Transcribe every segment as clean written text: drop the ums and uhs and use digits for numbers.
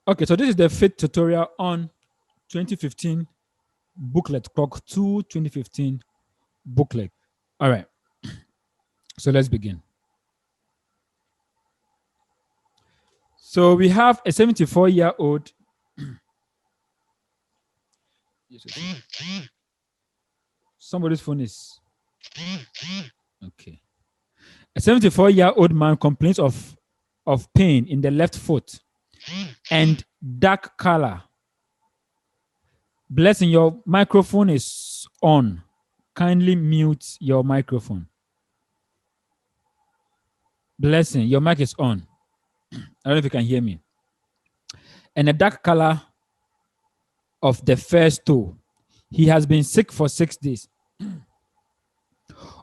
Okay, so this is the fifth tutorial on 2015 booklet, Krok 2 2015 booklet. All right, so let's begin. So we have a 74-year-old. Somebody's phone is okay. A 74-year-old man complains of pain in the left foot and dark color. Blessing, your microphone is on. Kindly mute your microphone. Blessing, your mic is on. I don't know if you can hear me. And a dark color of the first toe. He has been sick for 6 days.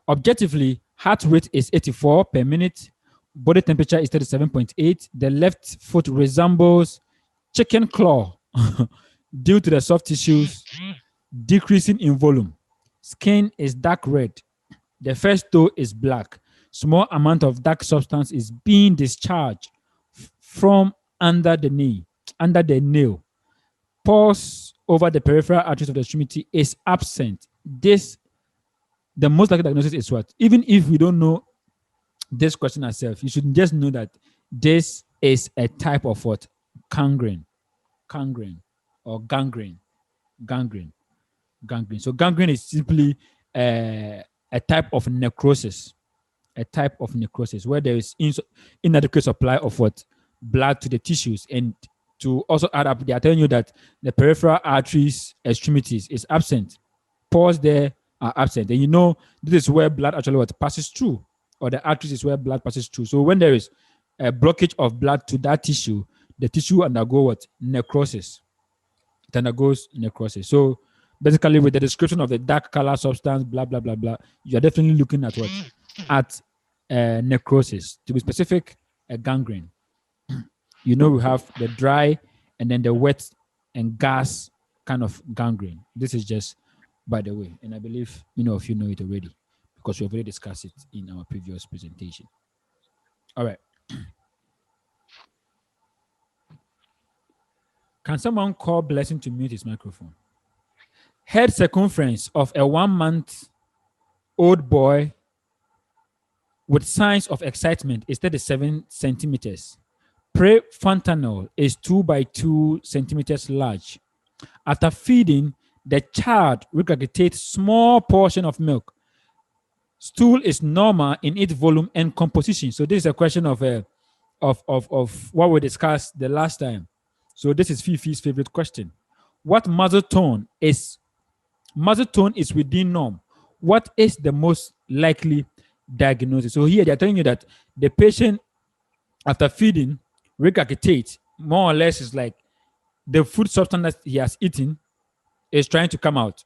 Objectively, heart rate is 84 per minute. Body temperature is 37.8. The left foot resembles chicken claw due to the soft tissues decreasing in volume. Skin is dark red. The first toe is black. Small amount of dark substance is being discharged from under the nail. Pulse over the peripheral arteries of the extremity is absent. The most likely diagnosis is what? Even if we don't know this question ourselves, you should just know that this is a type of what? Gangrene. So gangrene is simply a type of necrosis. Where there is inadequate supply of what? Blood to the tissues. And to also add up, they are telling you that the peripheral arteries extremities is absent. Pores there are absent. And you know, this is where blood actually what passes through, or the arteries is where blood passes through. So when there is a blockage of blood to that tissue, the tissue undergo what? Necrosis. It undergoes necrosis. So basically, with the description of the dark color substance, blah, blah, blah, blah, you are definitely looking at what? At necrosis. To be specific, a gangrene. You know, we have the dry and then the wet and gas kind of gangrene. This is just by the way, and I believe many of you know it already because we already discussed it in our previous presentation. All right. Can someone call Blessing to mute his microphone? Head circumference of a 1-month-old boy with signs of excitement is 37 centimeters. Prefrontal is 2 by 2 centimeters large. After feeding, the child regurgitates small portion of milk. Stool is normal in its volume and composition. So this is a question of what we discussed the last time. So this is Fifi's favorite question. What muscle tone is within norm? What is the most likely diagnosis? So here they're telling you that the patient after feeding regurgitates more or less is like the food substance that he has eaten is trying to come out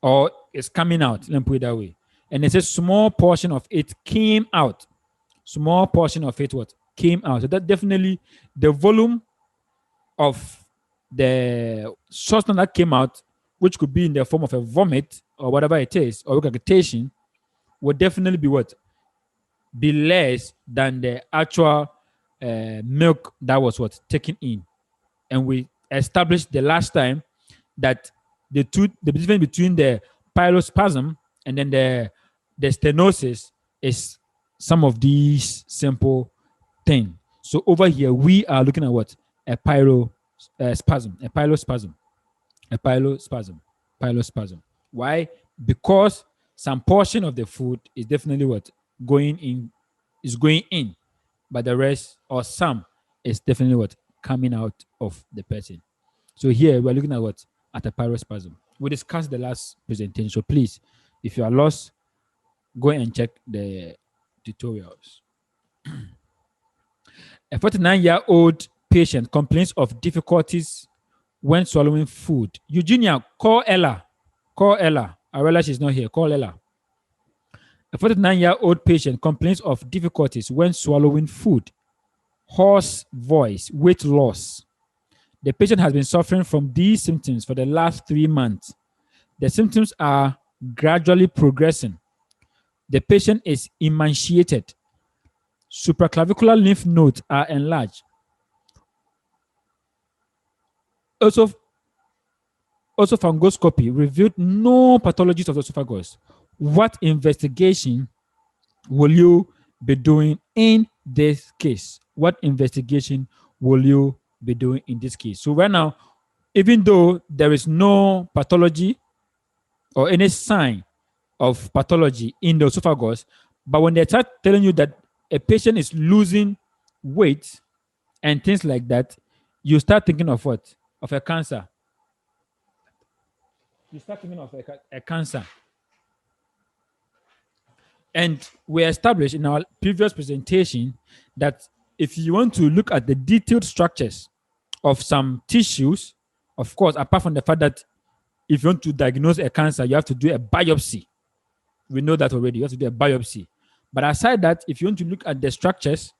or is coming out. Let me put it that way. And it says small portion of it came out. Small portion of it what? Came out. So that definitely the volume of the substance that came out, which could be in the form of a vomit or whatever it is, or regurgitation, would definitely be what? Be less than the actual milk that was what? Taken in. And we established the last time that the difference between the pylorospasm and then the stenosis is some of these simple things. So over here, we are looking at what? A pylorospasm. Why? Because some portion of the food is definitely what? Going in, but the rest or some is definitely what? Coming out of the person. So here we're looking at what? At a pylorospasm. We discussed the last presentation. So please, if you are lost, go and check the tutorials. A 49-year-old patient complains of difficulties when swallowing food. Eugenia, call Ella. I realize she's not here. Call Ella. A 49-year-old patient complains of difficulties when swallowing food. Hoarse voice, weight loss. The patient has been suffering from these symptoms for the last 3 months. The symptoms are gradually progressing. The patient is emaciated. Supraclavicular lymph nodes are enlarged. Also, Oesophagus revealed no pathologies of the esophagus. What investigation will you be doing in this case? What investigation will you be doing in this case? So right now, even though there is no pathology or any sign of pathology in the esophagus, but when they start telling you that a patient is losing weight and things like that, you start thinking of what? Of a cancer. You start thinking of a cancer. And we established in our previous presentation that if you want to look at the detailed structures of some tissues, of course, apart from the fact that if you want to diagnose a cancer, you have to do a biopsy. We know that already. You have to do a biopsy. But aside that, if you want to look at the structures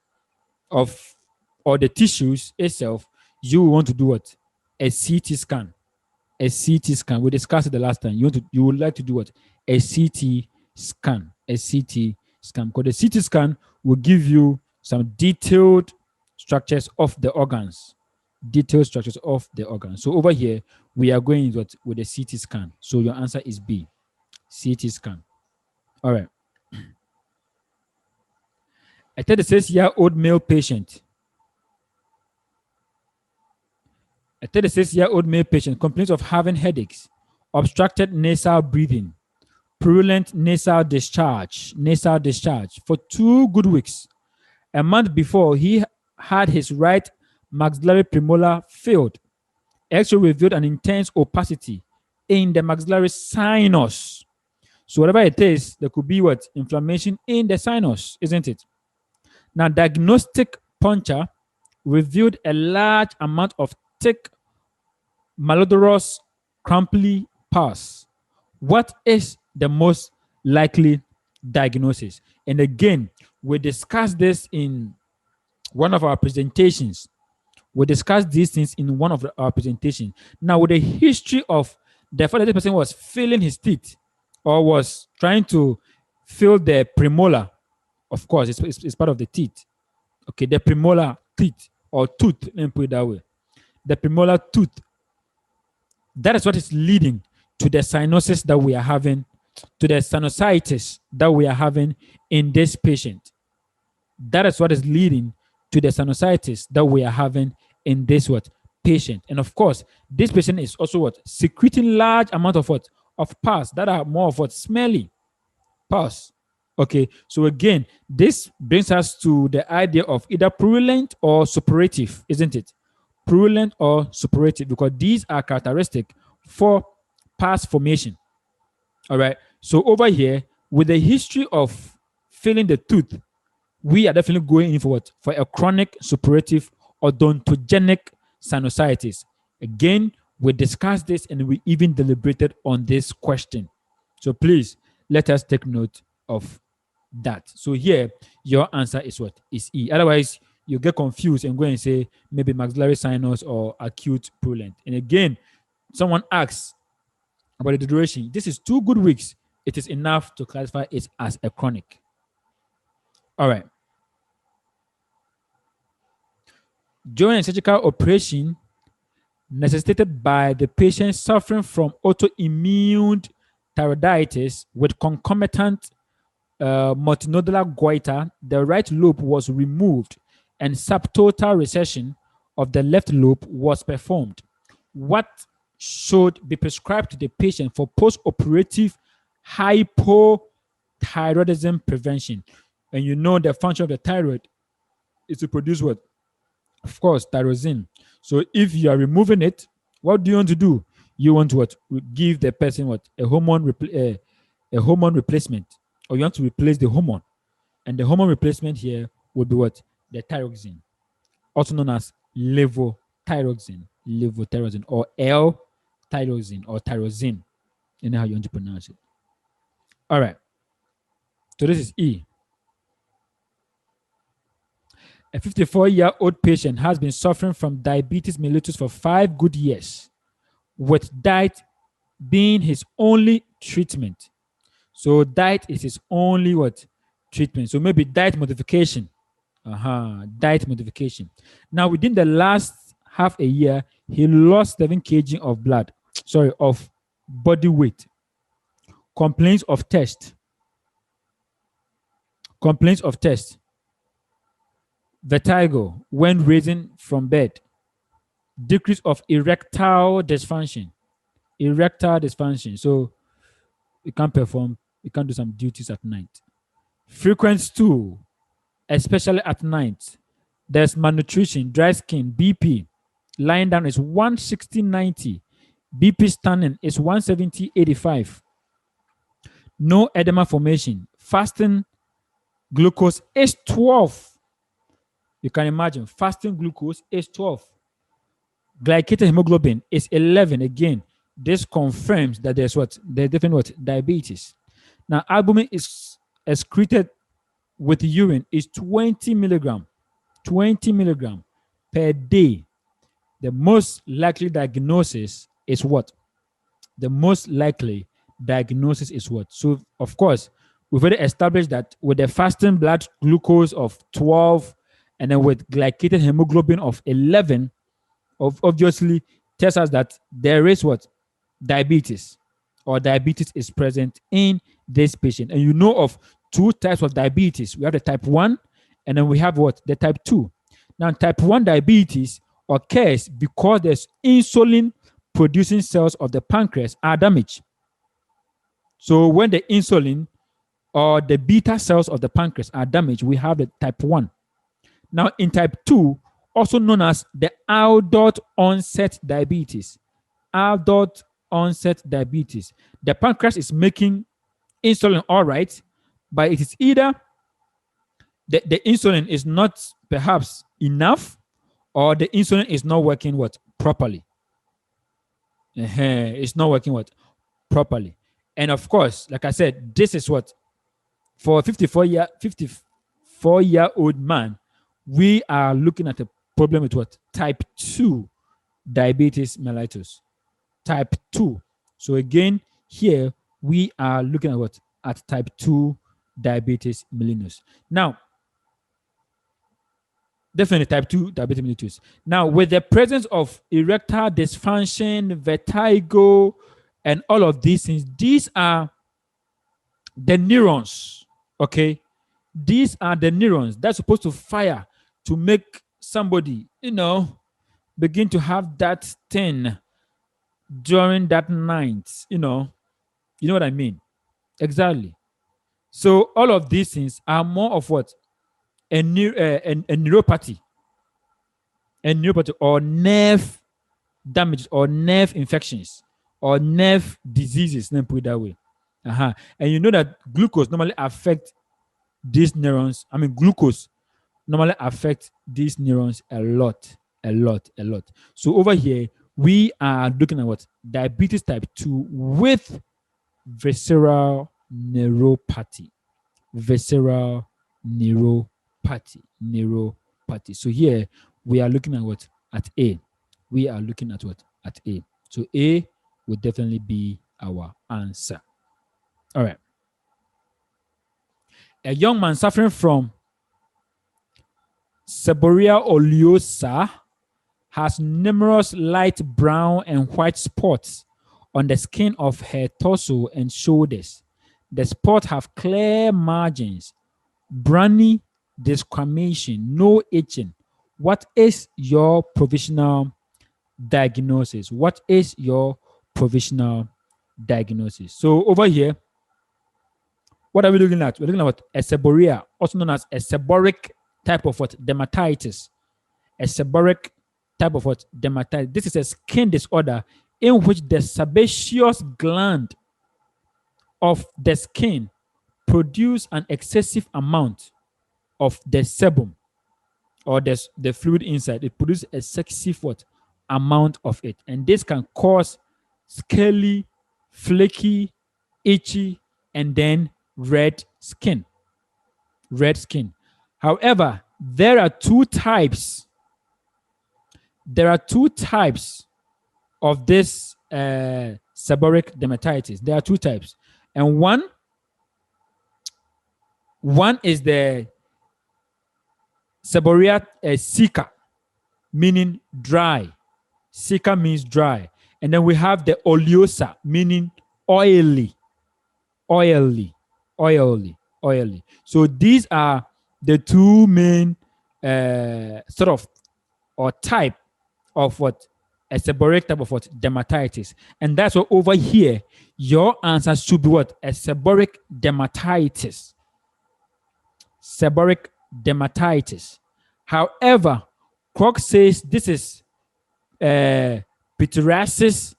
of or the tissues itself, you want to do what? A CT scan. A CT scan. We discussed it the last time. You would like to do what? A CT scan. A CT scan. Because the CT scan will give you some detailed structures of the organs. Detailed structures of the organs. So over here, we are going with a CT scan. So your answer is B. CT scan. All right. A 36-year-old male patient. A 36-year-old male patient complains of having headaches, obstructed nasal breathing, purulent nasal discharge for 2 good weeks. A month before, he had his right maxillary premolar filled. X-ray revealed an intense opacity in the maxillary sinus. So whatever it is, there could be what? Inflammation in the sinus, isn't it? Now, diagnostic puncture revealed a large amount of thick malodorous crumply pus. What is the most likely diagnosis? And again, we discussed this in one of our presentations. We discussed these things in one of our presentations. Now, with the history of the fact that this person was filling his teeth or was trying to fill the premolar, of course, it's part of the teeth. Okay, the premolar teeth or tooth, let me put it that way. The premolar tooth. That is what is leading to the sinuses that we are having, to the sinusitis that we are having in this patient. That is what is leading to the sinusitis that we are having in this patient. And of course, this patient is also secreting large amount of of pus that are more of smelly pus. Okay, so again, this brings us to the idea of either purulent or suppurative, isn't it? Purulent or suppurative, because these are characteristic for pus formation. All right, so over here, with the history of filling the tooth, we are definitely going in for for a chronic suppurative odontogenic sinusitis. Again, we discussed this and we even deliberated on this question. So please let us take note of that. So here, your answer is what? Is E. Otherwise, you get confused and go and say maybe maxillary sinus or acute purulent. And again, someone asks about the duration. This is 2 good weeks. It is enough to classify it as a chronic. All right. During a surgical operation necessitated by the patient suffering from autoimmune thyroiditis with concomitant multinodular goiter, the right lobe was removed and subtotal recession of the left lobe was performed. What should be prescribed to the patient for post-operative hypothyroidism prevention? And you know the function of the thyroid is to produce what? Of course, tyrosine. So if you are removing it, what do you want to do? You want to give the person a hormone replacement, or you want to replace the hormone, and the hormone replacement here would be what? The thyroxine, also known as levothyroxine, or L-thyroxine or tyrosine. You know how you want to pronounce it. All right. So this is E. A 54-year-old patient has been suffering from diabetes mellitus for 5 good years, with diet being his only treatment. So diet is his only treatment. So maybe diet modification. Diet modification. Now, within the last half a year, he lost 7 kg of blood, of body weight. Complaints of thirst. Vertigo when raising from bed. Decrease of erectile dysfunction. So you can't perform, you can't do some duties at night. Frequent stool, especially at night. There's malnutrition, dry skin, BP. Lying down is 160/90. BP standing is 170/85. No edema formation. Fasting glucose is 12. You can imagine, fasting glucose is 12. Glycated hemoglobin is 11. Again, this confirms that there's different diabetes. Now, albumin is excreted with urine is 20 milligram per day. The most likely diagnosis is what? So, of course, we've already established that with the fasting blood glucose of 12 and then with glycated hemoglobin of 11, obviously tells us that there is diabetes, or diabetes is present in this patient. And you know of 2 types of diabetes. We have the type 1 and then we have the type 2. Now, type 1 diabetes occurs because there's insulin producing cells of the pancreas are damaged. So when the insulin or the beta cells of the pancreas are damaged, we have the type 1. Now, in type 2, also known as the adult onset diabetes. The pancreas is making insulin all right, but it is either the insulin is not perhaps enough, or the insulin is not working properly. It's not working properly. And of course, like I said, this is for a 54-year-old man, we are looking at a problem with type 2 diabetes mellitus. Type 2. So again, here we are looking at type 2 diabetes mellitus. Now, definitely type 2 diabetes mellitus. Now, with the presence of erectile dysfunction, vertigo, and all of these things, these are the neurons, okay? These are the neurons that's supposed to fire to make somebody, begin to have that thing during that night, you know what I mean? Exactly. So all of these things are more of a neuropathy, or nerve damage, or nerve infections, or nerve diseases. Let me put it that way. And you know that glucose normally affects these neurons. Glucose normally affects these neurons a lot. So over here, we are looking at diabetes type 2 with visceral neuropathy. So here we are looking at A. So A would definitely be our answer. All right. A young man suffering from seborrhea oleosa has numerous light brown and white spots on the skin of her torso and shoulders. The spots have clear margins, browny desquamation, no itching. What is your provisional diagnosis? So over here, what are we looking at? We're looking at a seborrhea, also known as a seborrheic type of dermatitis. A seborrheic type of dermatitis. This is a skin disorder in which the sebaceous gland of the skin produce an excessive amount of the sebum, or the fluid inside. It produces a excessive amount of it, and this can cause scaly, flaky, itchy, and then red skin. However, there are two types of this seborrheic dermatitis. There are 2 types, and one is the seborrhea sicca. meaning dry. Sicca means dry. And then we have the oleosa, meaning oily. Oily. Oily. Oily. So these are the two main sort of or type of what? A seborrheic type of what? Dermatitis. And that's what over here, your answer should be what? A seborrheic dermatitis. Seborrheic dermatitis. However, Krok says this is pityriasis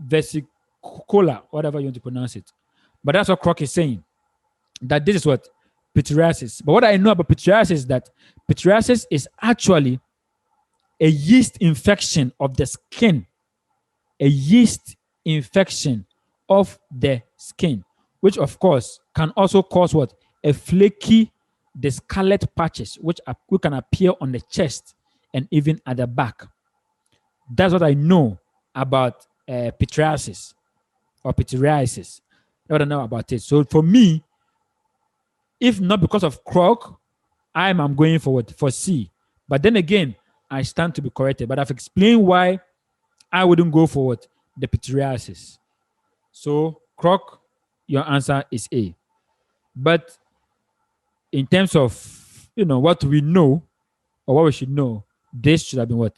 vesicola, whatever you want to pronounce it. But that's what Krok is saying, that this is what? Pityriasis. But what I know about pityriasis is that pityriasis is actually a yeast infection of the skin. A yeast infection of the skin, which of course can also cause what? A flaky, the scarlet patches, which can appear on the chest and even at the back. That's what I know about pityriasis or pityriasis. That's what I know about it. So for me, if not because of Krok, I'm going forward for C. But then again, I stand to be corrected. But I've explained why I wouldn't go forward the pityriasis. So Krok, your answer is A. But in terms of what we know or what we should know, this should have been what?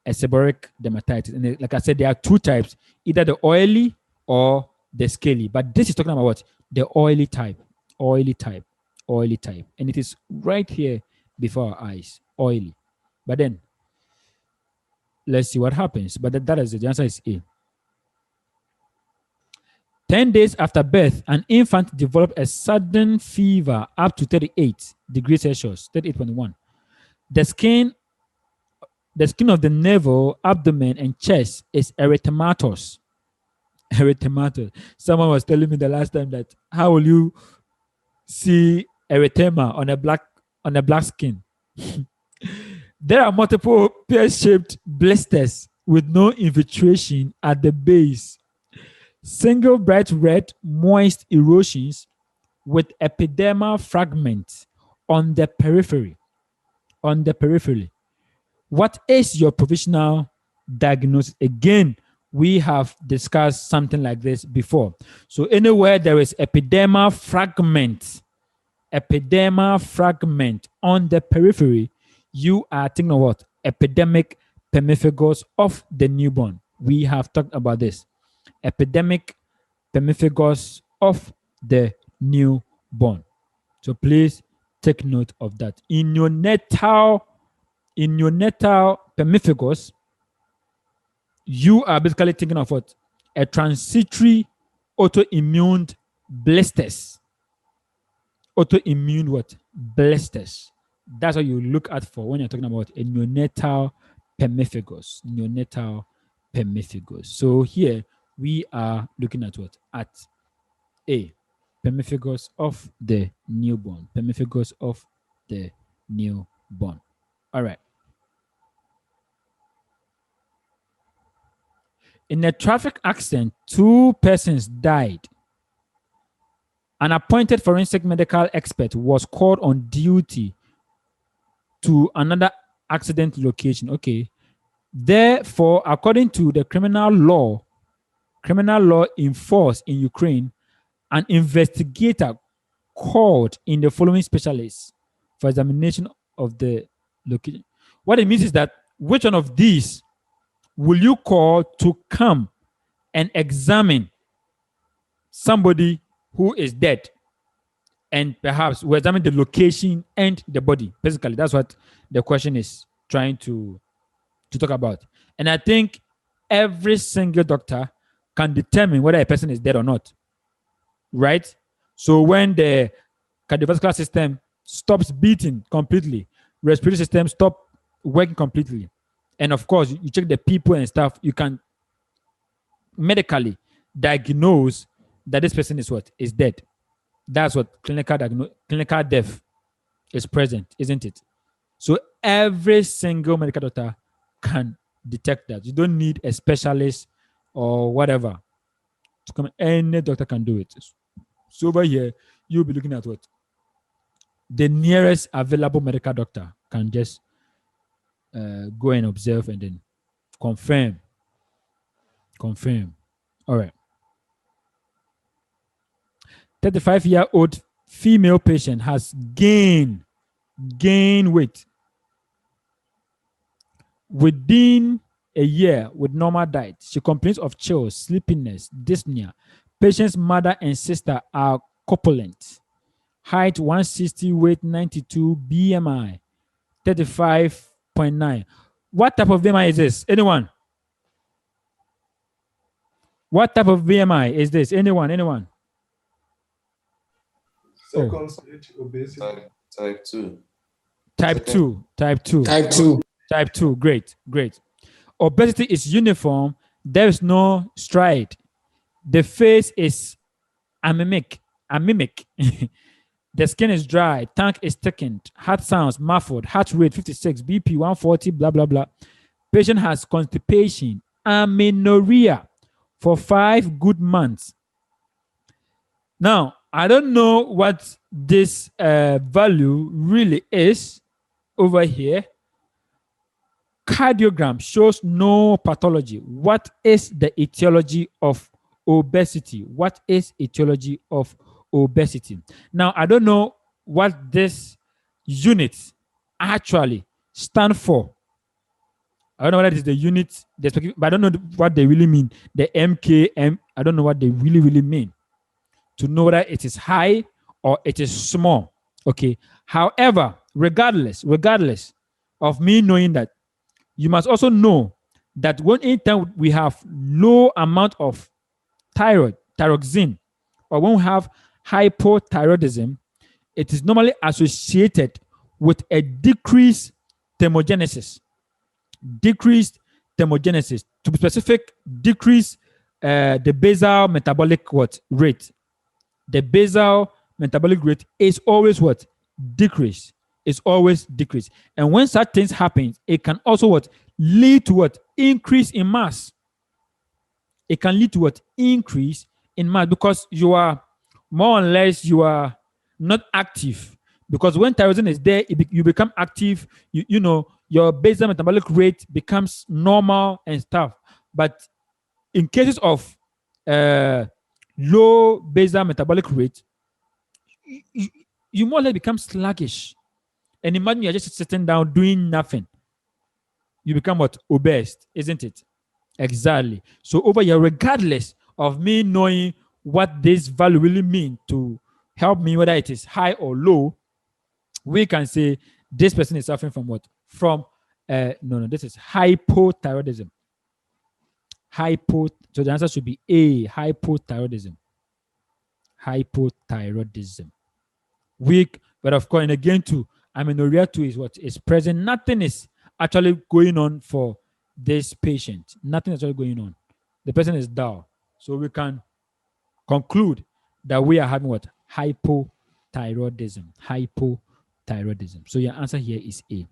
A seborrheic dermatitis. And like I said, there are two types, either the oily or the scaly. But this is talking about what? The oily type. Oily type. Oily type. And it is right here before our eyes. Oily. But then, let's see what happens. But that is the answer is A. 10 days after birth, an infant developed a sudden fever up to 38 degrees Celsius, 38.1. The skin of the navel, abdomen, and chest is erythematous. Erythematous. Someone was telling me the last time that how will you see erythema on a black skin? There are multiple pear-shaped blisters with no infiltration at the base. Single bright red, moist erosions with epidermal fragments on the periphery. On the periphery. What is your provisional diagnosis? Again, we have discussed something like this before. So anywhere there is epidermal fragment on the periphery, you are thinking of what? Epidemic pemphigus of the newborn. We have talked about this. Epidemic pemphigus of the newborn. So please take note of that. In neonatal pemphigus, you are basically thinking of what? A transitory autoimmune blisters. Autoimmune what? Blisters. That's what you look at for when you're talking about a neonatal pemphigus. Neonatal pemphigus. So here we are looking at what? At A. Pemphigus of the newborn. Pemphigus of the newborn. All right. In a traffic accident, 2 persons died. An appointed forensic medical expert was called on duty to another accident location. Okay. Therefore, according to the criminal law in force in Ukraine, an investigator called in the following specialists for examination of the location. What it means is that which one of these will you call to come and examine somebody who is dead, and perhaps we examine the location and the body? Basically, that's what the question is trying to talk about. And I think every single doctor can determine whether a person is dead or not, right? So when the cardiovascular system stops beating completely, respiratory system stop working completely, and of course you check the people and stuff, you can medically diagnose that this person is what? Is dead. That's what clinical death is present, isn't it? So every single medical doctor can detect that. You don't need a specialist or whatever to come. Any doctor can do it. So over here, you'll be looking at what? The nearest available medical doctor can just go and observe and then confirm. All right. 35-year-old female patient has gained weight within a year with normal diet. She complains of chills, sleepiness, dyspnea. Patient's mother and sister are corpulent. Height 160, weight 92, BMI 35.9. What type of BMI is this? Anyone? What type of BMI is this? Anyone? Second stage obesity. Type 2. Type 2. Great. Obesity is uniform. There is no stride. The face is anemic. The skin is dry. Tongue is thickened. Heart sounds muffled. Heart rate 56. BP 140. Blah blah blah. Patient has constipation, amenorrhea for 5 good months. Now, I don't know what this value really is over here. Cardiogram shows no pathology. What is the etiology of obesity? Now, I don't know what this unit actually stand for. I don't know whether it is the unit, but I don't know what they really mean. The MKM, I don't know what they really mean to know whether it is high or it is small. Okay. However, regardless of me knowing that, you must also know that when anytime we have low amount of thyroxine, or when we have hypothyroidism, it is normally associated with a decreased thermogenesis. To be specific, decrease the basal metabolic rate. The basal metabolic rate is always decrease. It's always decrease. And when such things happen, it can also lead to increase in mass. It can lead to increase in mass, because you are more or less not active. Because when thyroxine is there, you become active. You know, your basal metabolic rate becomes normal and stuff. But in cases of low basal metabolic rate, you more or less become sluggish. And imagine you're just sitting down doing nothing. You become obese, isn't it? Exactly. So over here, regardless of me knowing what this value really means to help me, whether it is high or low, we can say this person is suffering from what? This is hypothyroidism. So the answer should be A, hypothyroidism. Weak, but of course, and again too, amenorrhea too is what is present. Nothing is actually going on for this patient. Nothing is actually going on. The person is dull. So we can conclude that we are having what? Hypothyroidism. So your answer here is A.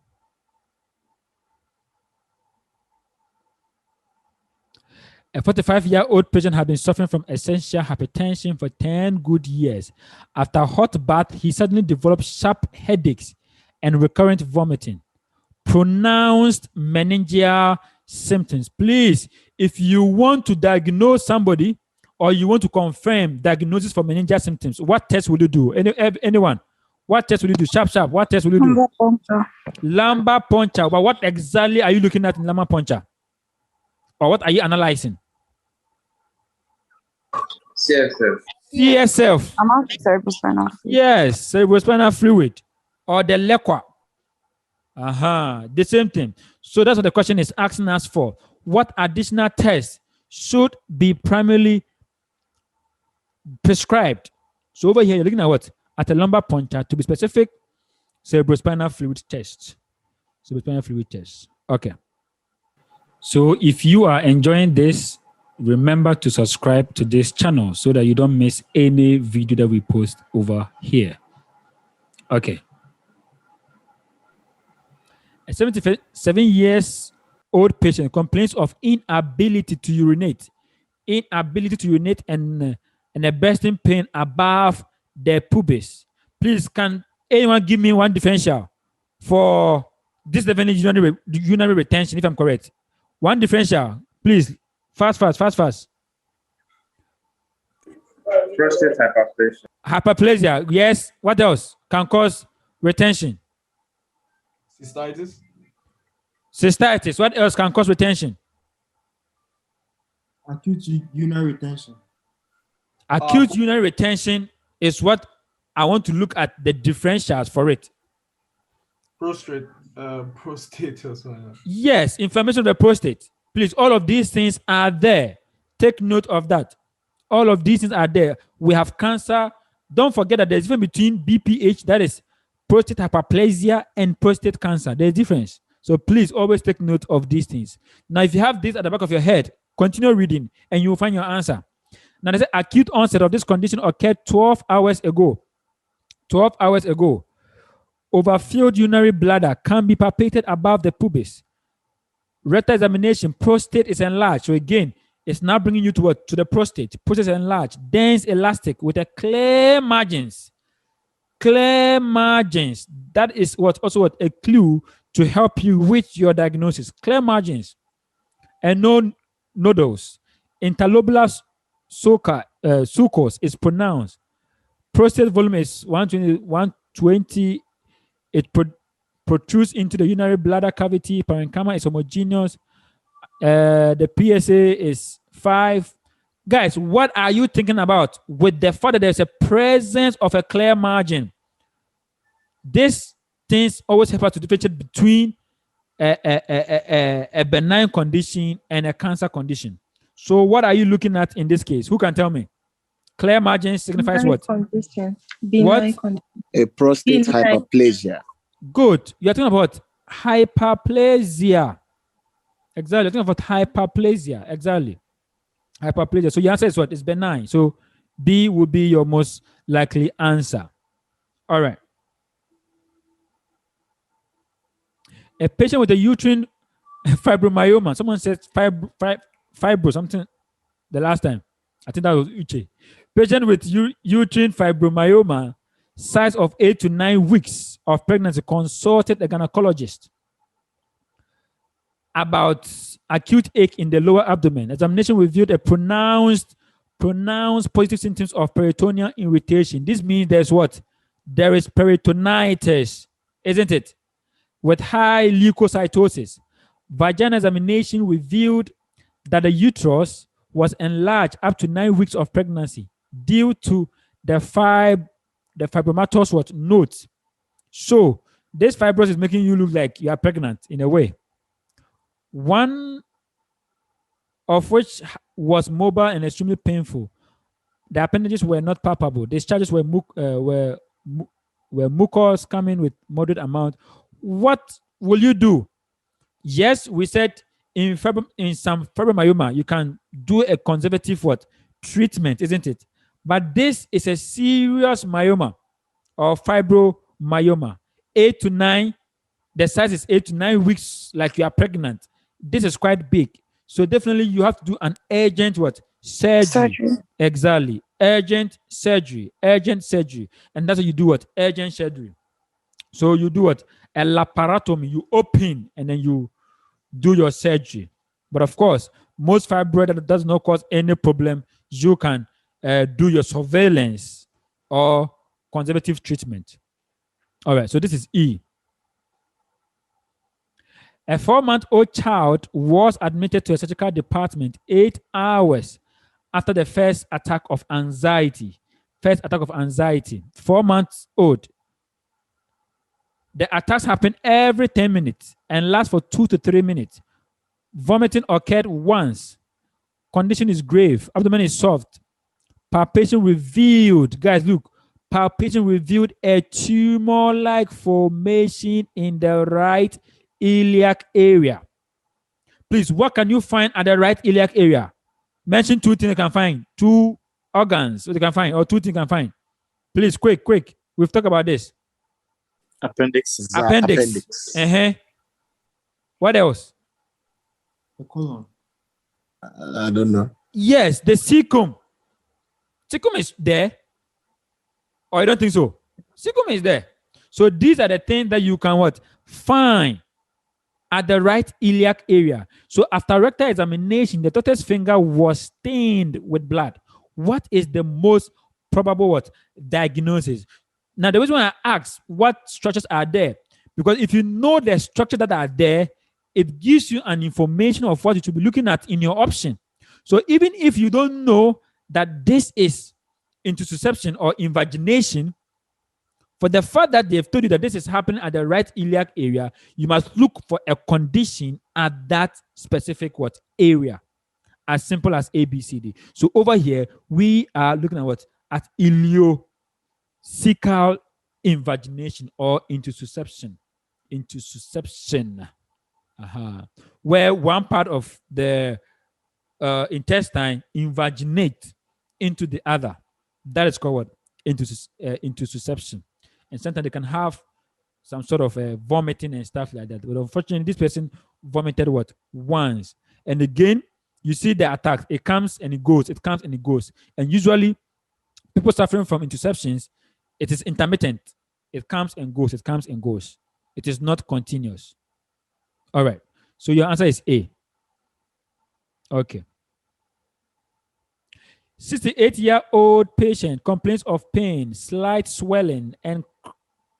A 45-year-old patient had been suffering from essential hypertension for 10 good years. After a hot bath, he suddenly developed sharp headaches and recurrent vomiting. Pronounced meningeal symptoms. Please, if you want to diagnose somebody or you want to confirm diagnosis for meningeal symptoms, what test will you do? Anyone? What test will you do? Sharp. What test will you do? Lumbar puncture. But what exactly are you looking at in lumbar puncture? Or what are you analyzing? CSF. Amount of cerebrospinal fluid. Yes, cerebrospinal fluid. Or the liquor. The same thing. So that's what the question is asking us for. What additional tests should be primarily prescribed? So over here, you're looking at what? At a lumbar puncture, to be specific, cerebrospinal fluid test. Okay. So if you are enjoying this, remember to subscribe to this channel so that you don't miss any video that we post over here. Okay. A 77 years old patient complains of inability to urinate and a bursting pain above the pubis. Please, can anyone give me one differential for This is definitely urinary retention, if I'm correct. One differential, please. Fast. Prostate hyperplasia. Hyperplasia, yes. What else can cause retention? Cystitis. Cystitis. What else can cause retention? Acute urinary retention. Acute urinary retention is what I want to look at the differentials for it. Prostate or something. Yes, inflammation of the prostate. Please, all of these things are there. Take note of that. All of these things are there. We have cancer. Don't forget that there's a difference between BPH, that is prostate hyperplasia, and prostate cancer. There's a difference. So please always take note of these things. Now, if you have this at the back of your head, continue reading and you will find your answer. Now, there's an acute onset of this condition occurred 12 hours ago. 12 hours ago. Overfilled urinary bladder can be palpated above the pubis. Rectal examination, prostate is enlarged. So again, it's now bringing you to what? To the prostate. Prostate is enlarged, dense, elastic, with a clear margins. Clear margins. That is what also what a clue to help you with your diagnosis. Clear margins and no nodules. Interlobular sulcus is pronounced. Prostate volume is 120. It protrudes into the urinary bladder cavity. Parenchyma is homogeneous. The PSA is 5. Guys, what are you thinking about with the fact that there's a presence of a clear margin? These things always help us to differentiate between a benign condition and a cancer condition. So what are you looking at in this case? Who can tell me? Clear margin signifies what? Condition. What? Condition. A prostate hyperplasia. Good. You're talking about hyperplasia. Exactly. You're talking about hyperplasia. Exactly. Hyperplasia. So your answer is what? It's benign. So B would be your most likely answer. All right. A patient with a uterine fibromyoma. Someone said fibro something the last time. I think that was Uche. Patient with uterine fibromyoma, size of 8 to 9 weeks of pregnancy, consulted a gynecologist about acute ache in the lower abdomen. Examination revealed a pronounced positive symptoms of peritoneal irritation. This means there's what? There is peritonitis, isn't it? With high leukocytosis. Vaginal examination revealed that the uterus was enlarged up to 9 weeks of pregnancy due to the fibromatous nodes. So this fibrosis is making you look like you are pregnant in a way. One of which was mobile and extremely painful. The appendages were not palpable. Discharges were mucus coming with moderate amount. What will you do? Yes, we said in some fibromyoma, you can do a conservative treatment, isn't it? But this is a serious myoma or fibromyoma. 8 to 9, the size is 8 to 9 weeks, like you are pregnant. This is quite big. So definitely you have to do an urgent surgery. Exactly. Urgent surgery. And that's how you do urgent surgery. So you do a laparotomy. You open and then you do your surgery. But of course, most fibroid that does not cause any problem, you can do your surveillance or conservative treatment. All right, so this is E. A 4-month-old child was admitted to a surgical department 8 hours after the first attack of anxiety. 4 months old. The attacks happen every 10 minutes and last for 2 to 3 minutes. Vomiting occurred once. Condition is grave. Abdomen is soft. Palpation revealed. Guys, look. Palpation revealed a tumor-like formation in the right iliac area. Please, what can you find at the right iliac area? Mention 2 things you can find. 2 organs you can find, or 2 things you can find. Please, quick. We've talked about this. Appendix. What else? The colon. I don't know. Yes, the cecum. Cecum is there. Or I don't think so. Cecum is there. So these are the things that you can find at the right iliac area. So after rectal examination, the daughter's finger was stained with blood. What is the most probable what diagnosis? Now, the reason why I ask what structures are there, because if you know the structures that are there, it gives you an information of what you should be looking at in your option. So even if you don't know that this is intussusception or invagination, for the fact that they've told you that this is happening at the right iliac area, you must look for a condition at that specific what area. As simple as ABCD. So over here, we are looking at what? At ileocecal invagination or intussusception. Intussusception. Where one part of the intestine invaginate into the other. That is called what? Intussusception. And sometimes they can have some sort of vomiting and stuff like that. But unfortunately, this person vomited what? Once. And again, you see the attack. It comes and it goes. It comes and it goes. And usually, people suffering from intussusceptions, it is intermittent. It comes and goes. It comes and goes. It is not continuous. All right. So your answer is A. Okay. 68-year-old patient complains of pain, slight swelling, and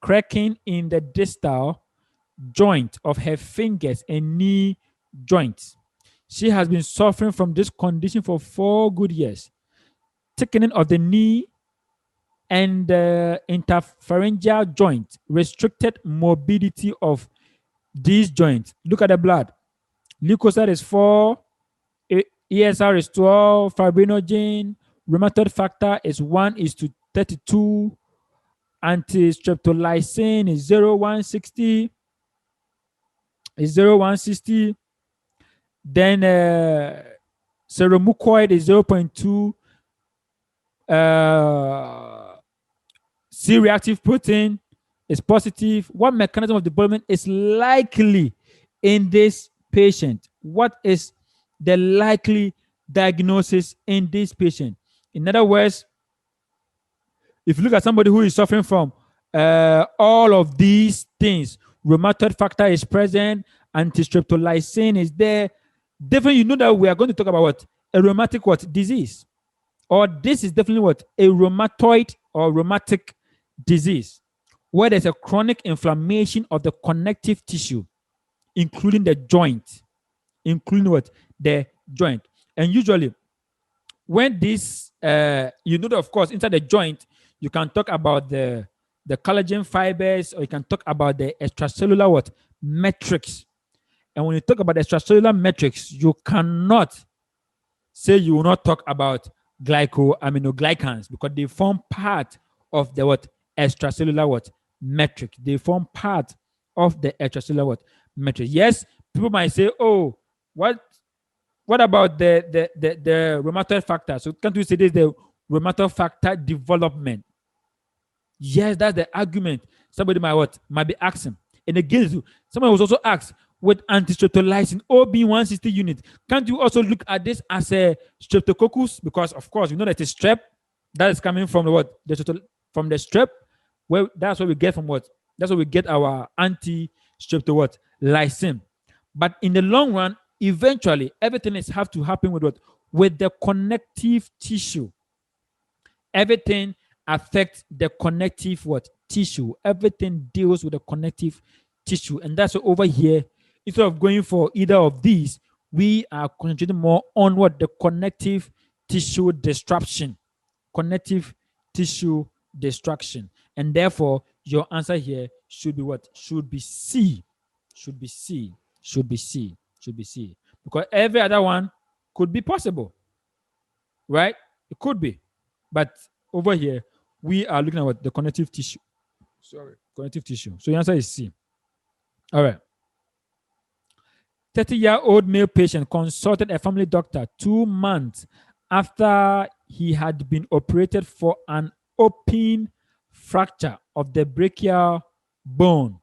cracking in the distal joint of her fingers and knee joints. She has been suffering from this condition for 4 good years. Thickening of the knee and the interpharyngeal joint, restricted morbidity of these joints. Look at the blood. Leukocyte is 4, ESR is 12, fibrinogen, rheumatoid factor is 1:32, antistreptolysin is 0.160, then seromucoid is 0.2, C-reactive protein is positive. What mechanism of development is likely in this patient? What is the likely diagnosis in this patient? In other words, if you look at somebody who is suffering from all of these things, rheumatoid factor is present, antistreptolysin is there, definitely you know that we are going to talk about what? A rheumatic what? Disease. Or this is definitely what? A rheumatoid or rheumatic disease, where there's a chronic inflammation of the connective tissue, including the joint. Including what? The joint. And usually, when this, you know that of course, inside the joint, you can talk about the collagen fibers, or you can talk about the extracellular what? Matrix. And when you talk about the extracellular matrix, you cannot say you will not talk about glycosaminoglycans, because they form part of the what? Extracellular what? Matrix. They form part of the extracellular what? Matrix. Yes, people might say, oh, what about the rheumatoid factor? So can't we say this is the rheumatoid factor development? Yes, that's the argument. Somebody might be asking. And again, someone was also asked, with antistreptolysin, OB160 unit, can't you also look at this as a streptococcus? Because of course, you know that it's strep that is coming from the what? From the strep. Well, that's what we get from what? That's what we get our anti-streptolysin. But in the long run, eventually, everything is have to happen with what? With the connective tissue. Everything affects the connective what? Tissue. Everything deals with the connective tissue. And that's what over here, instead of going for either of these, we are concentrating more on what? The connective tissue destruction. Connective tissue destruction. And therefore, your answer here should be what? Should be C. Should be C. Should be C. Should be C. Because every other one could be possible. Right? It could be. But over here, we are looking at what? The connective tissue. Sorry. Connective tissue. So your answer is C. All right. 30-year-old male patient consulted a family doctor 2 months after he had been operated for an open fracture of the brachial bone.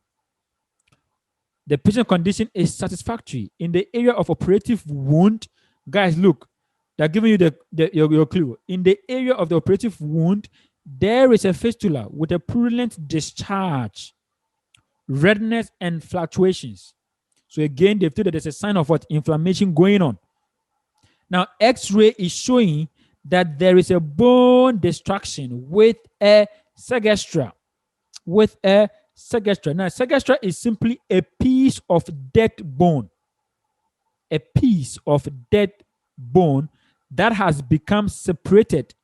The patient condition is satisfactory. In the area of operative wound, guys, look, they're giving you your clue. In the area of the operative wound, there is a fistula with a purulent discharge, redness, and fluctuations. So again, they've told that there's a sign of what? Inflammation going on. Now, X-ray is showing that there is a bone destruction with a segestra. Now, segestra is simply a piece of dead bone. A piece of dead bone that has become separated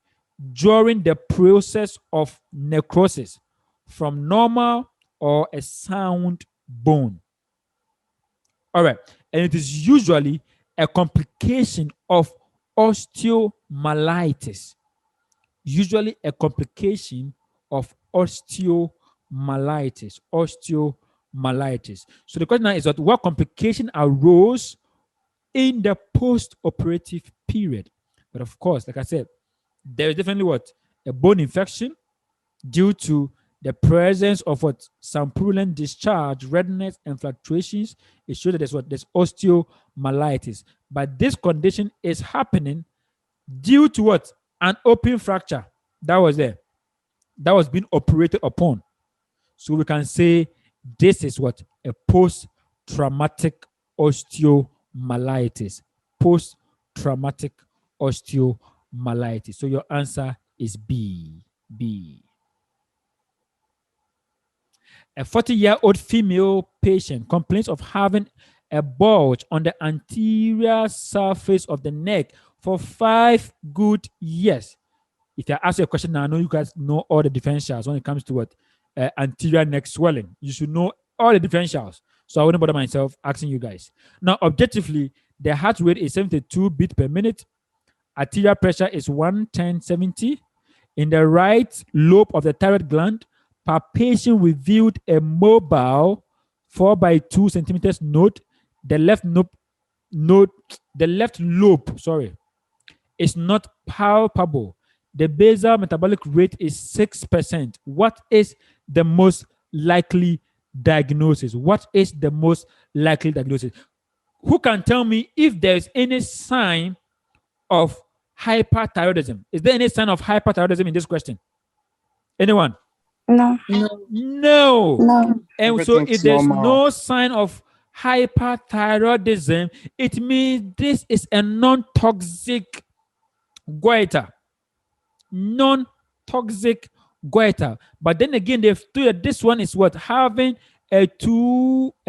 during the process of necrosis from normal or a sound bone. All right. And it is usually a complication of osteomyelitis. Usually a complication of osteomyelitis. So the question now is that what complication arose in the post-operative period? But of course, like I said, there is definitely what? A bone infection due to the presence of what? Some purulent discharge, redness, and fluctuations. It shows that there's osteomyelitis. But this condition is happening due to what? An open fracture that was there, that was being operated upon. So we can say this is what? A post-traumatic osteomyelitis. Post-traumatic osteomyelitis. So your answer is B. A 40-year-old female patient complains of having a bulge on the anterior surface of the neck for 5 good years. If I ask you a question now, I know you guys know all the differentials when it comes to what? Anterior neck swelling. You should know all the differentials. So I wouldn't bother myself asking you guys. Now, objectively, the heart rate is 72 beats per minute. Arterial pressure is 110/70. In the right lobe of the thyroid gland, palpation revealed a mobile 4 by 2 centimeters node. The left lobe, is not palpable. The basal metabolic rate is 6%. What is the most likely diagnosis? Who can tell me if there's any sign of hyperthyroidism? Is there any sign of hyperthyroidism in this question? Anyone? No. And so if there's no sign of hyperthyroidism, it means this is a non-toxic goiter. Non-toxic goiter. But then again, they've told that this one is what? Having a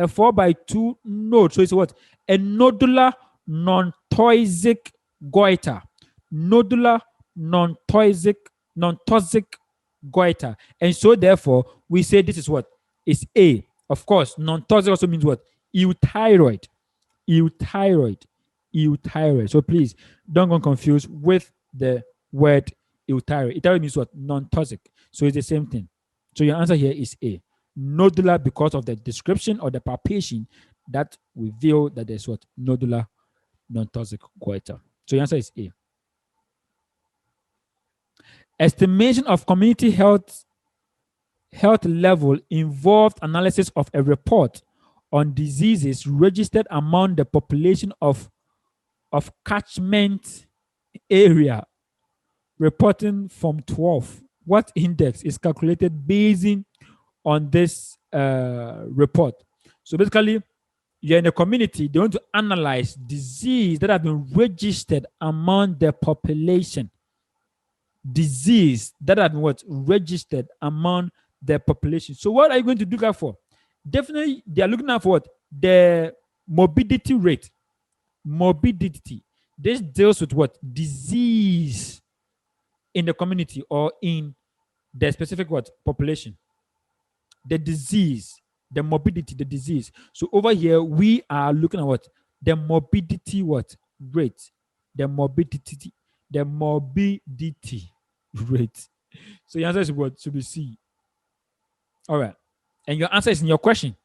4 by 2 node. So it's what? A nodular non-toxic goiter. Nodular non-toxic goiter. And so therefore, we say this is what? It's A. Of course, non-toxic also means what? Euthyroid. So please don't get confused with the word euthyroid. Euthyroid means what? Non-toxic. So it's the same thing. So your answer here is A. Nodular because of the description or the palpation that reveal that there's what? Nodular non-toxic goiter. So your answer is A. Estimation of community health level involved analysis of a report on diseases registered among the population of catchment area reporting from 12. What index is calculated based on this report? So basically, you're in a community, they want to analyze disease that have been registered among the population. Disease that have been registered among the population. So what are you going to do that for? Definitely, they are looking at for what? The morbidity rate. Morbidity. This deals with what? Disease in the community or in the specific what? Population. The disease, the morbidity, the disease. So over here, we are looking at what? The morbidity what? Rate. The morbidity rate. So your answer is what? Should be C. All right. And your answer is in your question.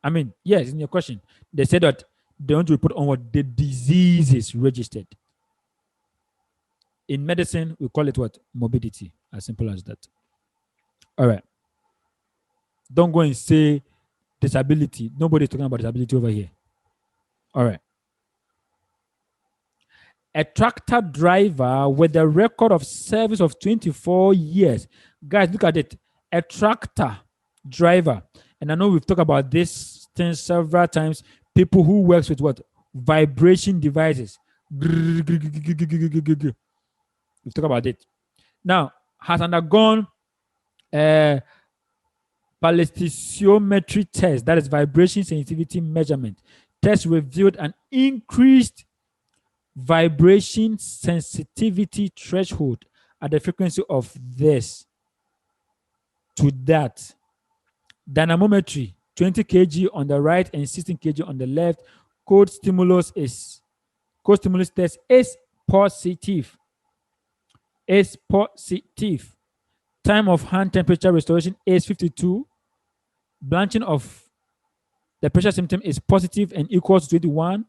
I mean, yes, in your question. They said that they want to report on what? The disease is registered. In medicine, we call it what? Morbidity. As simple as that. All right. Don't go and say disability. Nobody's talking about disability over here. All right. A tractor driver with a record of service of 24 years. Guys, look at it. A tractor driver. And I know we've talked about this thing several times people who works with what? Vibration devices. We've talked about it. Now, has undergone plethysmiometry test, that is vibration sensitivity measurement. Test revealed an increased vibration sensitivity threshold at the frequency of this to that. Dynamometry, 20 kg on the right and 16 kg on the left. Cold stimulus test is positive. Is positive. Time of hand temperature restoration is 52. Blanching of the pressure symptom is positive and equals to 21.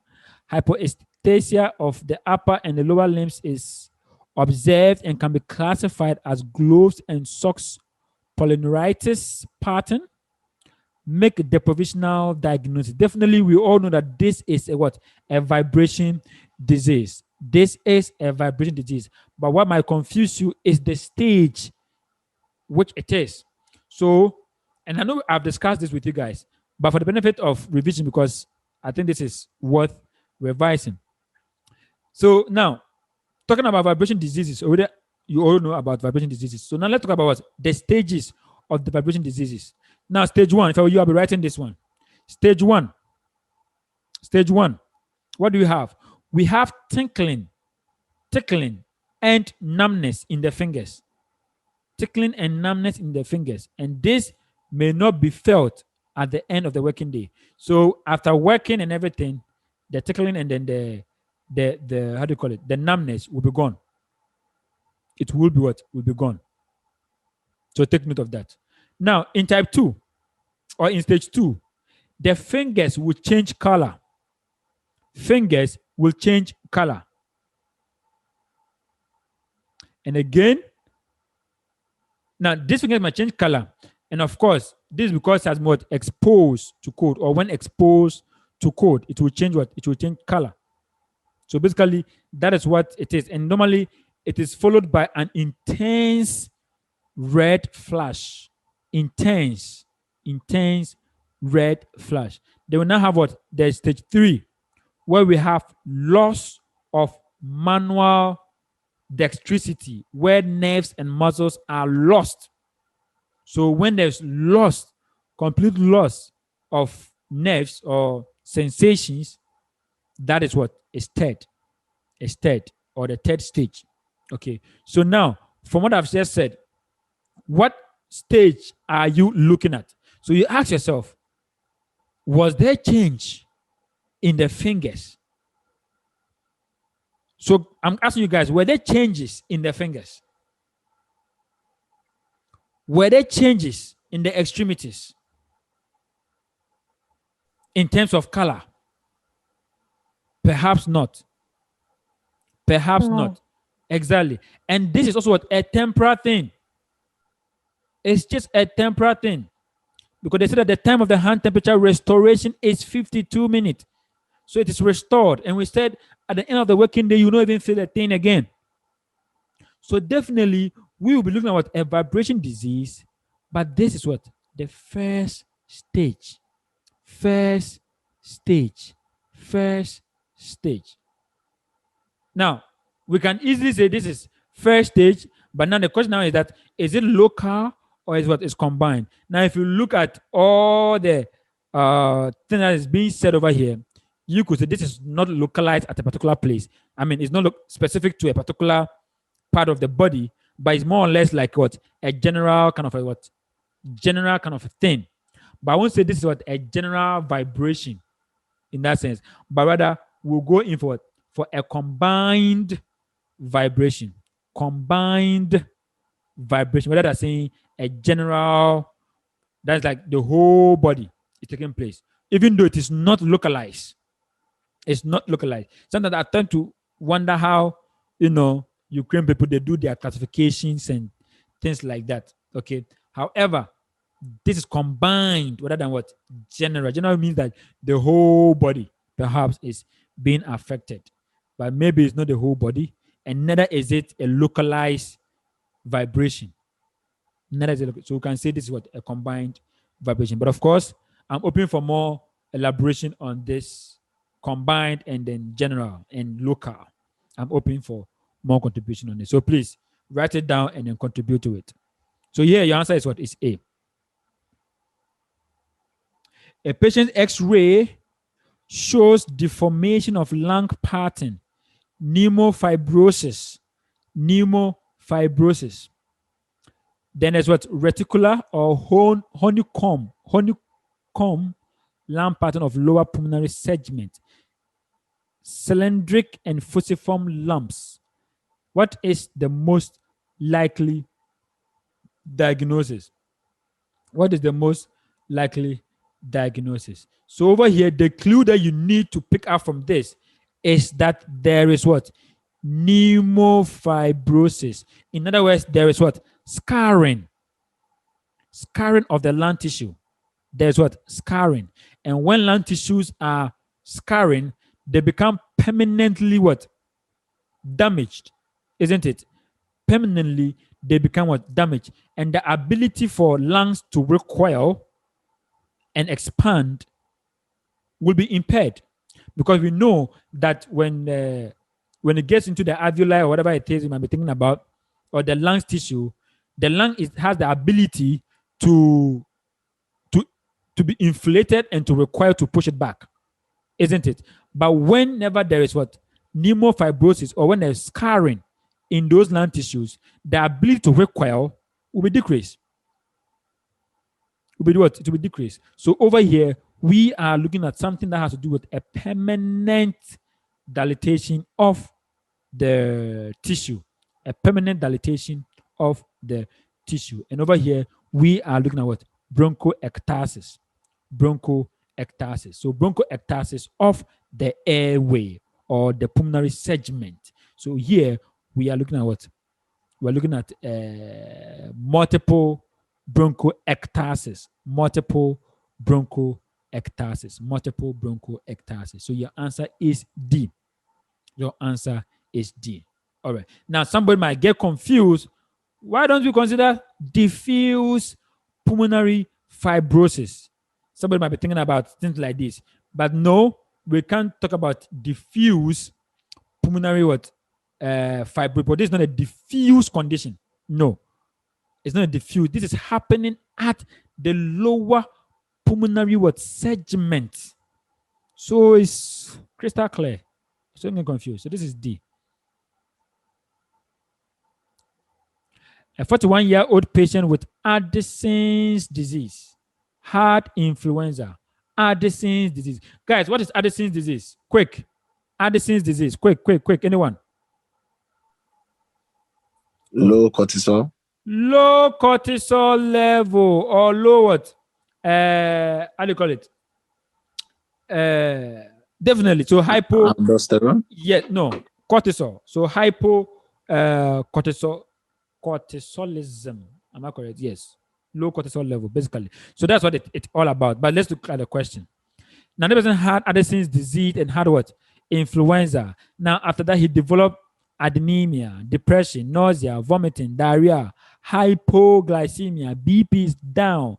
Hypoesthesia of the upper and the lower limbs is observed and can be classified as gloves and socks polyneuropathy pattern. Make the provisional diagnosis. Definitely, we all know that this is a what? A vibration disease. This is a vibration disease. But what might confuse you is the stage which it is. So, and I know I've discussed this with you guys, but for the benefit of revision, because I think this is worth revising. So now, talking about vibration diseases, already you all know about vibration diseases. So now let's talk about what? The stages of the vibration diseases. Now, stage one, if I were you, I'll be writing this one. Stage one. What do we have? We have tickling, and numbness in the fingers. Tickling and numbness in the fingers. And this may not be felt at the end of the working day. So after working and everything, the tickling and then the how do you call it? The numbness will be gone. It will be what? Will be gone. So take note of that. Now, in type 2 or in stage 2, the fingers will change color. Fingers will change color. And again, now this finger might change color. And of course, this is because it has been exposed to cold, or when exposed to cold, it will change what? It will change color. So basically, that is what it is. And normally, it is followed by an intense red flash. Intense red flash. They will now have what? There's stage 3, where we have loss of manual dexterity, where nerves and muscles are lost. So when there's complete loss of nerves or sensations, that is what is third, or the third stage. Okay. So now, from what I've just said, what stage are you looking at? So you ask yourself, was there change in the fingers? So I'm asking you guys, were there changes in the fingers? Were there changes in the extremities in terms of color? Perhaps not. Perhaps not. Exactly. And this is also what? A temporal thing. It's just a temporal thing. Because they said that the time of the hand temperature restoration is 52 minutes. So it is restored. And we said at the end of the working day, you don't even feel a thing again. So definitely, we will be looking at what? A vibration disease. But this is what? The first stage. First stage. Now, we can easily say this is first stage, but now the question now is that, is it local or is what is combined? Now, if you look at all the thing that is being said over here, you could say this is not localized at a particular place. I mean, it's not specific to a particular part of the body, but it's more or less like what? A general kind of a what? General kind of a thing. But I won't say this is what? A general vibration in that sense, but rather we'll go in for what? For a combined vibration. Combined vibration. Whether that's saying a general, that's like the whole body is taking place, even though it is not localized. It's not localized. Sometimes I tend to wonder how, Ukraine people, they do their classifications and things like that. Okay. However, this is combined rather than what? General. General means that the whole body perhaps is being affected. But maybe it's not the whole body, and neither is it a localized vibration. Neither is it. So we can say this is what? A combined vibration. But of course, I'm open for more elaboration on this combined and then general and local. I'm open for more contribution on this. So please write it down and then contribute to it. So here your answer is what? Is A. A patient's X-ray shows deformation of lung pattern, pneumofibrosis. Pneumofibrosis. Then there's what? Reticular or honeycomb lung pattern of lower pulmonary segment. Cylindric and fusiform lumps. What is the most likely diagnosis? What is the most likely diagnosis? So over here, the clue that you need to pick up from this is that there is what? Pneumofibrosis. In other words, there is what? Scarring of the lung tissue. There's what? Scarring. And when lung tissues are scarring, they become permanently what? Damaged, isn't it? Permanently, they become what? Damaged. And the ability for lungs to recoil and expand will be impaired, because we know that when it gets into the alveoli or whatever it is you might be thinking about, or the lungs tissue, the lung has the ability to be inflated and to require to push it back, isn't it? But whenever there is what? Pneumofibrosis, or when there's scarring in those lung tissues, the ability to recoil will be decreased. Will be what? It will be decreased. So over here, we are looking at something that has to do with a permanent dilatation of the tissue. A permanent dilatation of the tissue. And over here, we are looking at what? Bronchiectasis. Bronchiectasis. So bronchiectasis of the airway or the pulmonary segment. So here we are looking at what? We're looking at multiple bronchiectasis. Multiple bronchiectasis. So your answer is D. Your answer is D. All right. Now somebody might get confused. Why don't we consider diffuse pulmonary fibrosis? Somebody might be thinking about things like this, but no, we can't talk about diffuse pulmonary fibrosis. But this is not a diffuse condition. No, it's not a diffuse. This is happening at the lower pulmonary segment. So it's crystal clear. So don't get confused. So this is D. A 41-year-old patient with Addison's disease, heart influenza, Addison's disease. Guys, what is Addison's disease? Quick. Addison's disease. Quick. Anyone? Low cortisol. Low cortisol level, or low what? How do you call it? Definitely. So hypo. Aldosterone. Yeah, no. Cortisol. So cortisolism. Am I correct? Yes. Low cortisol level, basically. So that's what it's all about. But let's look at the question. Now, the person had Addison's disease and had what? Influenza. Now, after that, he developed anemia, depression, nausea, vomiting, diarrhea, hypoglycemia, BP is down,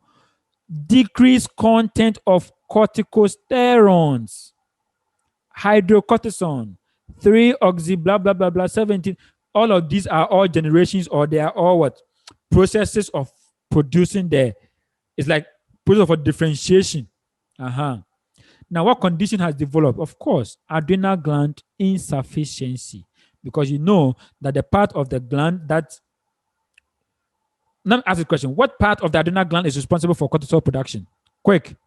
decreased content of corticosteroids, hydrocortisone, 3-oxy, blah, blah, blah, blah, 17. All of these are all generations, or they are all what? Processes of producing it's like process of differentiation. Now, what condition has developed? Of course, adrenal gland insufficiency, because you know that the part of the gland that. Now, ask the question: what part of the adrenal gland is responsible for cortisol production? Quick.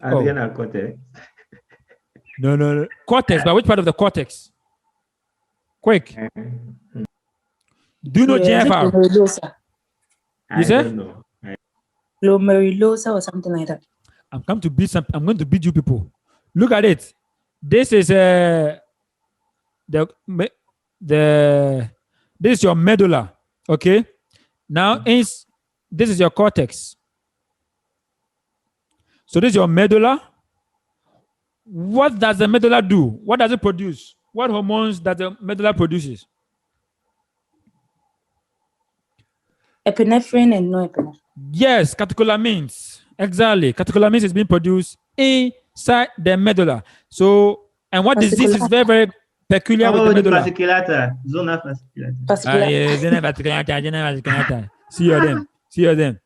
Adrenal cortex. No. Cortex, but which part of the cortex? Quick. Do you know GFR? You say? I don't know. Glomerulosa or something like that. I'm going to beat you people. Look at it. This is this is your medulla. Okay. Now this is your cortex. So this is your medulla. What does the medulla do? What does it produce? What hormones does the medulla produces? Epinephrine and norepinephrine. Yes, catecholamines. Exactly. Catecholamines is being produced inside the medulla. So, and what disease is very, very peculiar with the Oh, the medulla? fasciculata, zona fasciculata. See you them. See you them.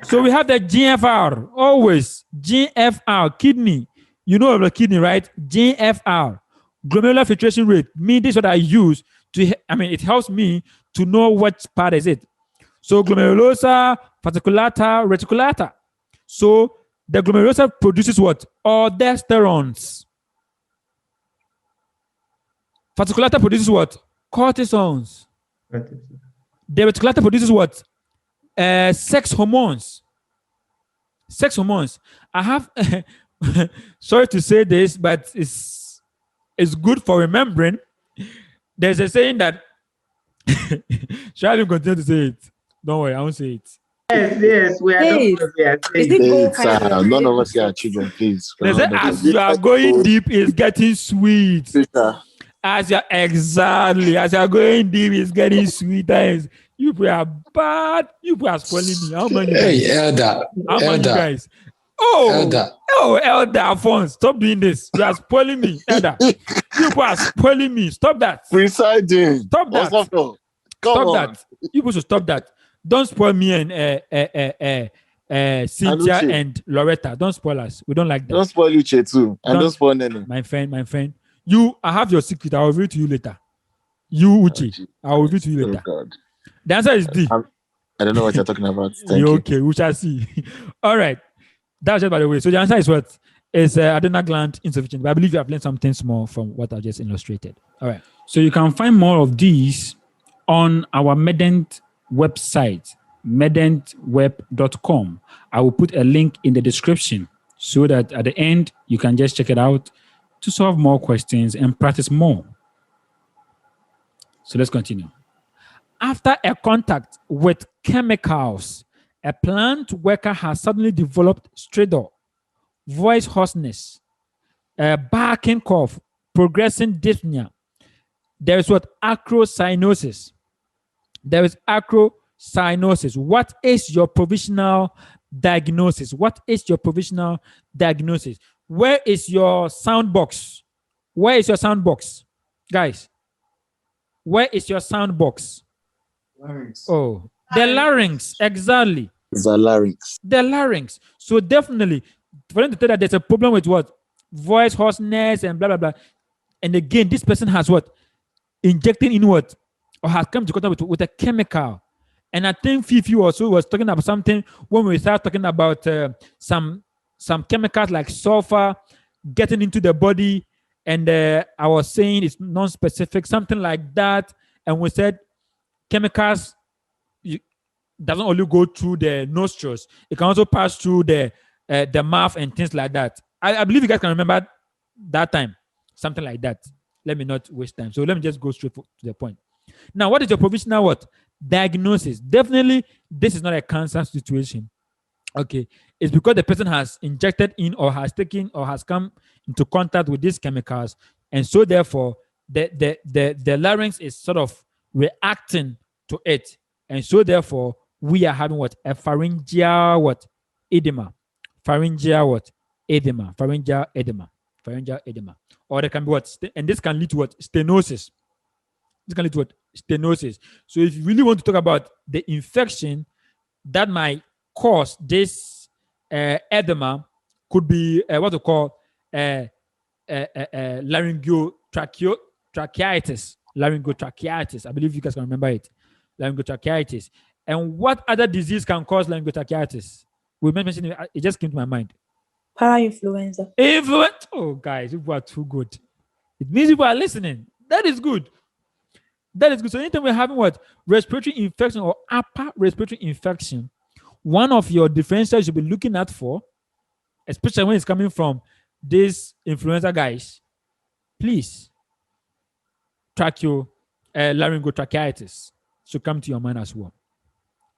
So we have the GFR, always GFR, kidney. You know of the kidney, right? GFR, glomerular filtration rate. Me, this is what I use to, it helps me to know what part is it. So glomerulosa, fasciculata, reticulata. So the glomerulosa produces what? Aldosterons. Fasciculata produces what? Cortisols. The reticulata produces what? Sex hormones. Sex hormones. I have, sorry to say this, but it's good for remembering. There's a saying that, shall I continue to say it? Don't worry, I won't say it. Yes, we are Hey, doctors. We are is saying. it go It's, none of us are children, please. They say, as you are going deep, it's getting sweet. Sister, As you are going deep, it's getting sweeter. You people are bad. You people are spoiling me. How many guys? Hey, elder. How many Elder. guys? Elder. Elder Alphonse, stop doing this. You are spoiling me, Elder. You people are spoiling me. Stop that. presiding. Stop that. Come Stop on. that. You people should stop that. Don't spoil me and Cynthia Anuche. and Loretta. Don't spoil us. We don't like that. Don't spoil Uche too. And don't spoil Nene. My friend. I have your secret. I'll reveal to you later. You, Uche. I'll reveal to you Oh, later. God. The answer is D. I don't know what you're talking about. Thank You you. okay? We shall see. All right. That's just by the way. So the answer is what? Is adrenal gland insufficient. But I believe you have learned something small from what I just illustrated. All right. So you can find more of these on our Medent website, medentweb.com. I will put a link in the description so that at the end you can just check it out to solve more questions and practice more. So let's continue. After a contact with chemicals, a plant worker has suddenly developed stridor, voice hoarseness, barking cough, progressing dyspnea. There is what? Acrocyanosis. There is acrocyanosis. What is your provisional diagnosis? What is your provisional diagnosis? Where is your sound box? Where is your sound box? Guys, where is your sound box? Larynx. Oh, the larynx, exactly. The larynx. The larynx. So definitely, for them to tell that there's a problem with what? Voice hoarseness and blah, blah, blah. And again, this person has what? Injecting in what? Or has come to contact with a chemical. And I think Fifi also was talking about something when we start talking about some chemicals like sulfur getting into the body. And I was saying it's non-specific, something like that. And we said chemicals doesn't only go through the nostrils; it can also pass through the mouth and things like that. I believe you guys can remember that time, something like that. Let me not waste time. So let me just go straight to the point. Now, what is your provisional what? Diagnosis. Definitely, this is not a cancer situation. Okay, it's because the person has injected in or has taken or has come into contact with these chemicals, and so therefore the larynx is sort of reacting to it, and so therefore we are having what? A pharyngeal what? Edema. Pharyngeal what? Edema. Pharyngeal edema. Pharyngeal edema. Or there can be what? And this can lead to what? Stenosis. This can lead to what? Stenosis. So if you really want to talk about the infection that might cause this edema, could be what we call laryngotracheitis. Laryngotracheitis. I believe you guys can remember it. Laryngotracheitis. And what other disease can cause laryngotracheitis? We mentioned it. It just came to my mind. Parainfluenza. Influence. Oh, guys, you are too good. It means people are listening. That is good. That is good. So anytime we're having what? Respiratory infection or upper respiratory infection, one of your differentials you should be looking at for, especially when it's coming from these influenza guys, please, laryngotracheitis should come to your mind as well.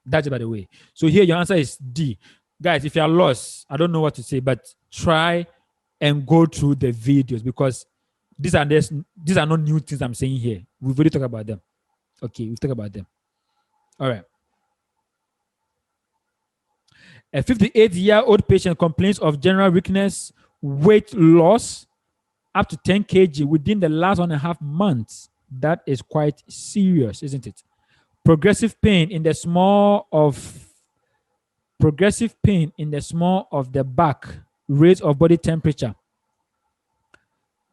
That's by the way. So here your answer is D. Guys, if you are lost, I don't know what to say, but try and go through the videos because these are not new things I'm saying here. We've already talked about them. Okay, we've talked about them. All right. A 58-year-old patient complains of general weakness, weight loss up to 10 kg within the last 1.5 months. That is quite serious, isn't it? Progressive pain in the small of the back, rate of body temperature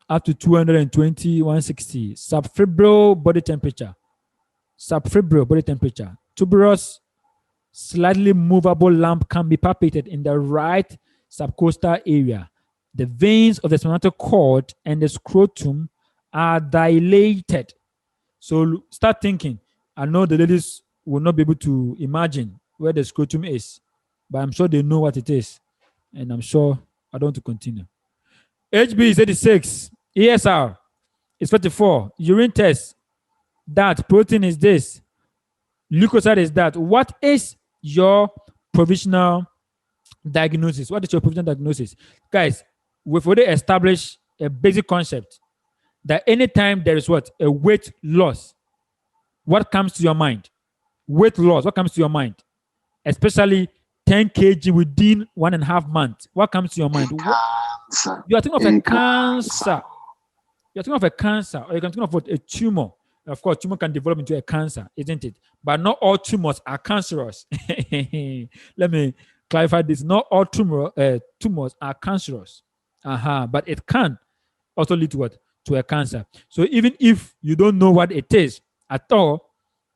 up to 220, 160. Subfebrile body temperature. Tuberous, slightly movable lump can be palpated in the right subcostal area. The veins of the spinal cord and the scrotum are dilated. So start thinking. I know the ladies will not be able to imagine where the scrotum is, but I'm sure they know what it is. And I'm sure I don't want to continue. HB is 86. ESR is 44. Urine test, that. Protein is this. Leukocyte is that. What is your provisional diagnosis? What is your provisional diagnosis? Guys, we've already established a basic concept that anytime there is what? A weight loss, what comes to your mind? Weight loss, what comes to your mind? Especially 10 kg within 1.5 months. What comes to your mind? You are thinking of a cancer. You're thinking of a cancer, or you can think of what? A tumor. Of course, tumor can develop into a cancer, isn't it? But not all tumors are cancerous. Let me clarify this. Not all tumors are cancerous. But it can also lead to what? To a cancer. So even if you don't know what it is at all,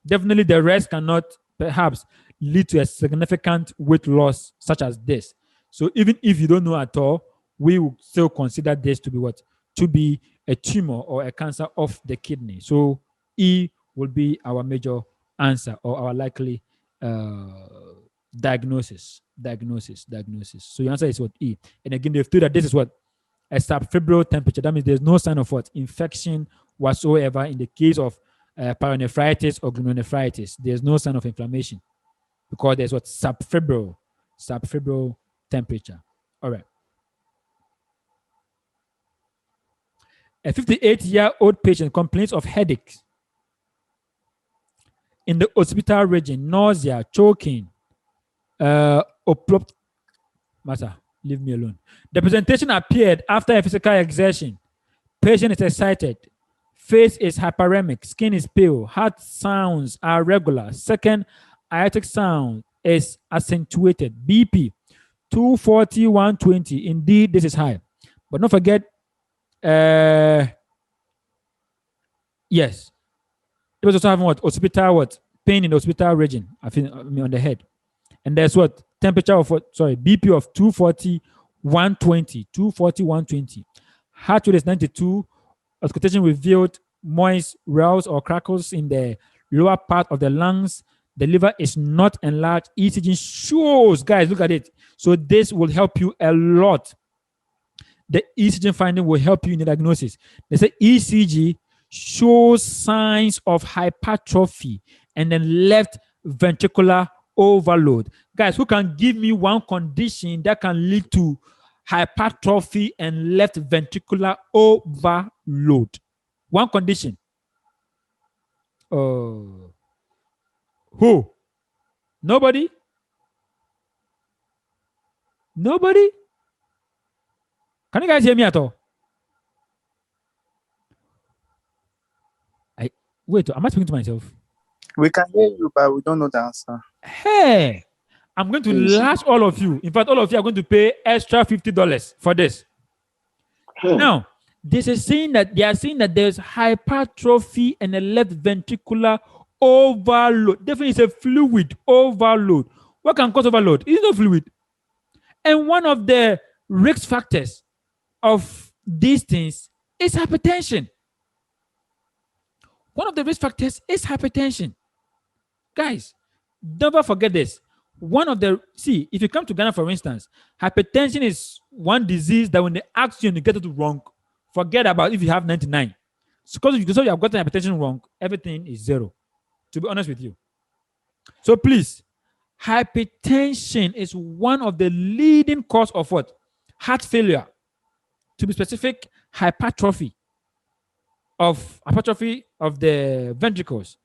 definitely the rest cannot perhaps lead to a significant weight loss such as this. So even if you don't know at all, we will still consider this to be what? To be a tumor or a cancer of the kidney. So E will be our major answer, or our likely diagnosis. So your answer is what? E. And again, they've told that this is what? A subfebrile temperature. That means there's no sign of what? Infection whatsoever in the case of pyelonephritis or glomerulonephritis. There's no sign of inflammation because there's what? Subfebrile temperature. All right. A 58-year-old patient complains of headaches in the occipital region, nausea, choking, matter. Leave me alone. The presentation appeared after a physical exertion. Patient is excited. Face is hyperemic. Skin is pale. Heart sounds are regular. Second aortic sound is accentuated. BP 240, 120. Indeed, this is high. But don't forget, yes. It was also having what? Occipital what? Pain in the occipital region. I mean on the head. And there's what? Temperature of what? Sorry, BP of 240, 120. 240, 120. Heart rate is 92. Auscultation revealed moist wells or crackles in the lower part of the lungs. The liver is not enlarged. ECG shows, guys, look at it. So this will help you a lot. The ECG finding will help you in the diagnosis. They say ECG shows signs of hypertrophy and then left ventricular overload. Guys, who can give me one condition that can lead to hypertrophy and left ventricular overload? One condition. Who? Nobody? Nobody? Can you guys hear me at all? Wait, am I speaking to myself? We can hear you, but we don't know the answer. Hey, I'm going to lash all of you. In fact, all of you are going to pay extra $50 for this. Now, they are saying that there's hypertrophy and a left ventricular overload. Definitely, it's a fluid overload. What can cause overload? It's not fluid. And one of the risk factors of these things is hypertension. One of the risk factors is hypertension. Guys, never forget this. If you come to Ghana, for instance, hypertension is one disease that when they ask you and you get it wrong, forget about if you have 99. Because you have gotten hypertension wrong, everything is zero, to be honest with you. So please, hypertension is one of the leading cause of what? Heart failure. To be specific, hypertrophy of the ventricles.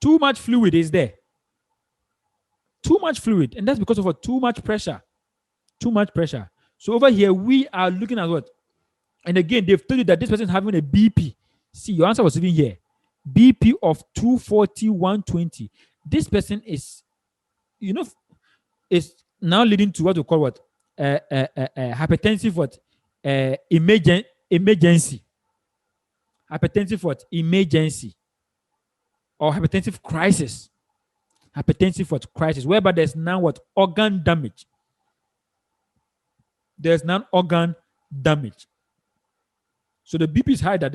Too much fluid is there. too much fluid, and that's because of what? Too much pressure. Too much pressure. So over here, we are looking at what? And again, they've told you that this person is having a BP. See, your answer was even here. BP of 240, 120. This person is now leading to what we call what? Hypertensive what? Emergency. Hypertensive what? Emergency. Or hypertensive crisis. Hypertensive what? Crisis. Whereby there's now what? Organ damage. There's now organ damage. So the BP is high that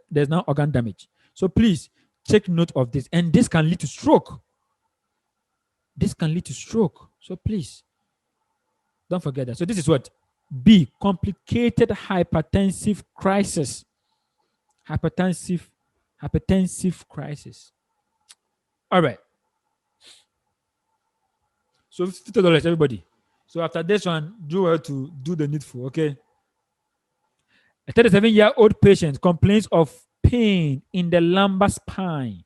there's now organ damage. So please take note of this. And this can lead to stroke. This can lead to stroke. So please don't forget that. So this is what? B, complicated hypertensive crisis. Hypertensive crisis. All right. So $50, everybody. So after this one, do well to do the needful, okay? A 37-year-old patient complains of pain in the lumbar spine.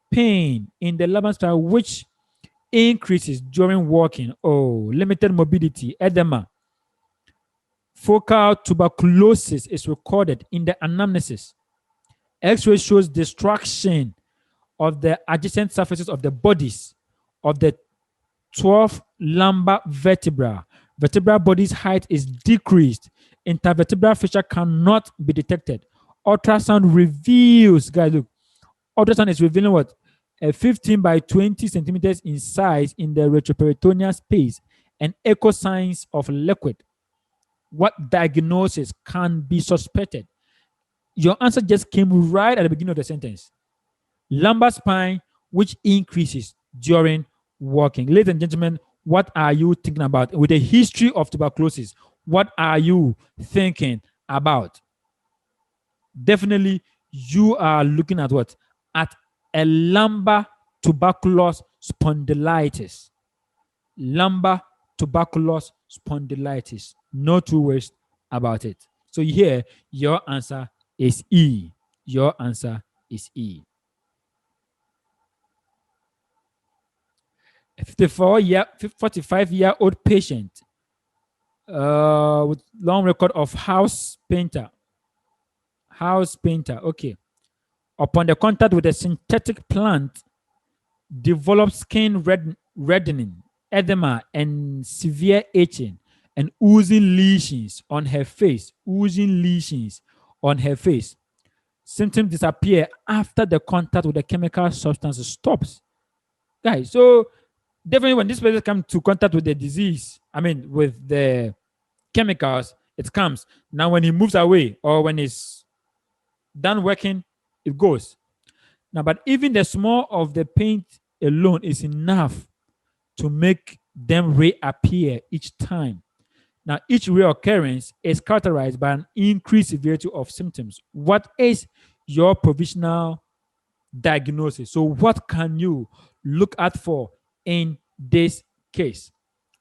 Pain in the lumbar spine, which increases during walking. Oh, limited mobility, edema. Focal tuberculosis is recorded in the anamnesis. X-ray shows destruction of the adjacent surfaces of the bodies of the 12 lumbar vertebra. Vertebral body's height is decreased. Intervertebral fissure cannot be detected. Ultrasound reveals, guys, look, ultrasound is revealing what? 15 by 20 centimeters in size in the retroperitoneal space and echo signs of liquid. What diagnosis can be suspected? Your answer just came right at the beginning of the sentence. Lumbar spine, which increases during walking. Ladies and gentlemen, what are you thinking about? With a history of tuberculosis, what are you thinking about? Definitely, you are looking at what? At a lumbar tuberculous spondylitis. Lumbar tuberculous spondylitis. No two ways about it. So here, your answer is E. Your answer is E. A 45-year-old patient with long record of house painter. Okay. Upon the contact with a synthetic plant, develops skin reddening, edema, and severe itching, and oozing lesions on her face. Symptoms disappear after the contact with the chemical substance stops. Guys, so definitely when this person comes to contact with the disease, with the chemicals, it comes. Now when he moves away or when it's done working, it goes. Now, but even the smell of the paint alone is enough to make them reappear each time. Now, each reoccurrence is characterized by an increased severity of symptoms. What is your provisional diagnosis? So what can you look out for in this case?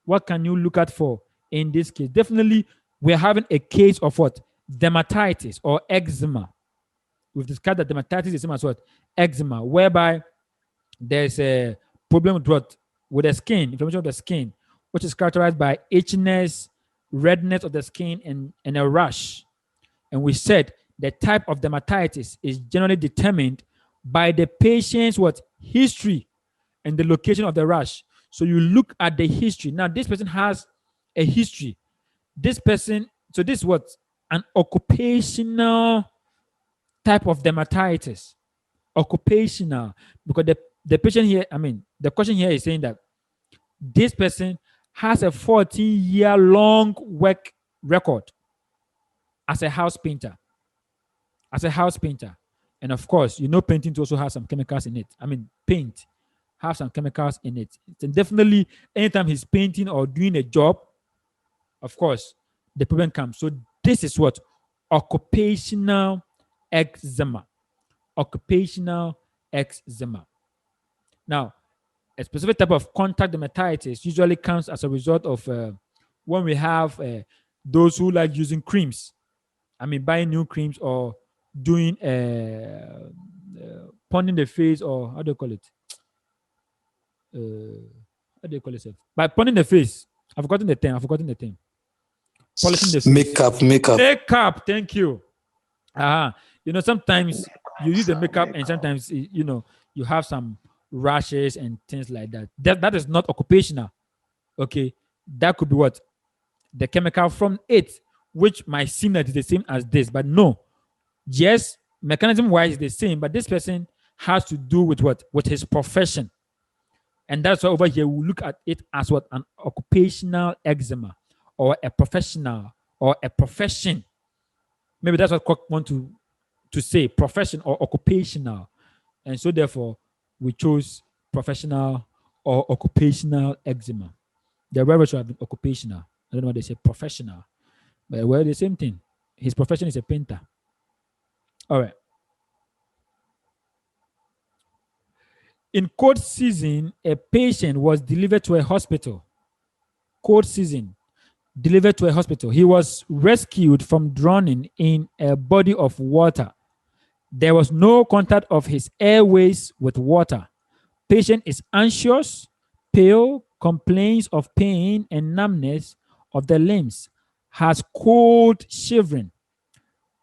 What can you look out for in this case? Definitely, we're having a case of what? Dermatitis or eczema. We've discussed that dermatitis is the same as what? Eczema, whereby there's a problem with what? With the skin, inflammation of the skin, which is characterized by itchiness, redness of the skin, and a rash. And we said the type of dermatitis is generally determined by the patient's what? History and the location of the rash. So you look at the history. Now, this person has a history. This is what? An occupational type of dermatitis. Occupational. Because the patient here, the question here is saying that this person has a 14-year-long work record as a house painter. And of course, painting also has some chemicals in it. Paint have some chemicals in it. And definitely, anytime he's painting or doing a job, of course, the problem comes. So this is what? Occupational eczema. Occupational eczema. Now, a specific type of contact dermatitis usually comes as a result of when we have those who like using creams. Buying new creams or doing pounding the face, or how do you call it? What do you call yourself? By putting the face. I've forgotten the term. Polishing the face. Makeup. Makeup. Thank you. Sometimes you use the makeup and sometimes, you have some rashes and things like that. That is not occupational. Okay. That could be what? The chemical from it, which might seem that it's the same as this, but no. Yes, mechanism-wise it's the same, but this person has to do with what? With his profession. And that's why over here we look at it as what? An occupational eczema, or a professional, or a profession. Maybe that's what Krok want to say, profession or occupational. And so therefore, we chose professional or occupational eczema. The rarest should have been occupational. I don't know why they say professional. But well, the same thing. His profession is a painter. All right. In cold season, a patient was delivered to a hospital. Cold season, delivered to a hospital. He was rescued from drowning in a body of water. There was no contact of his airways with water. Patient is anxious, pale, complains of pain and numbness of the limbs, has cold shivering.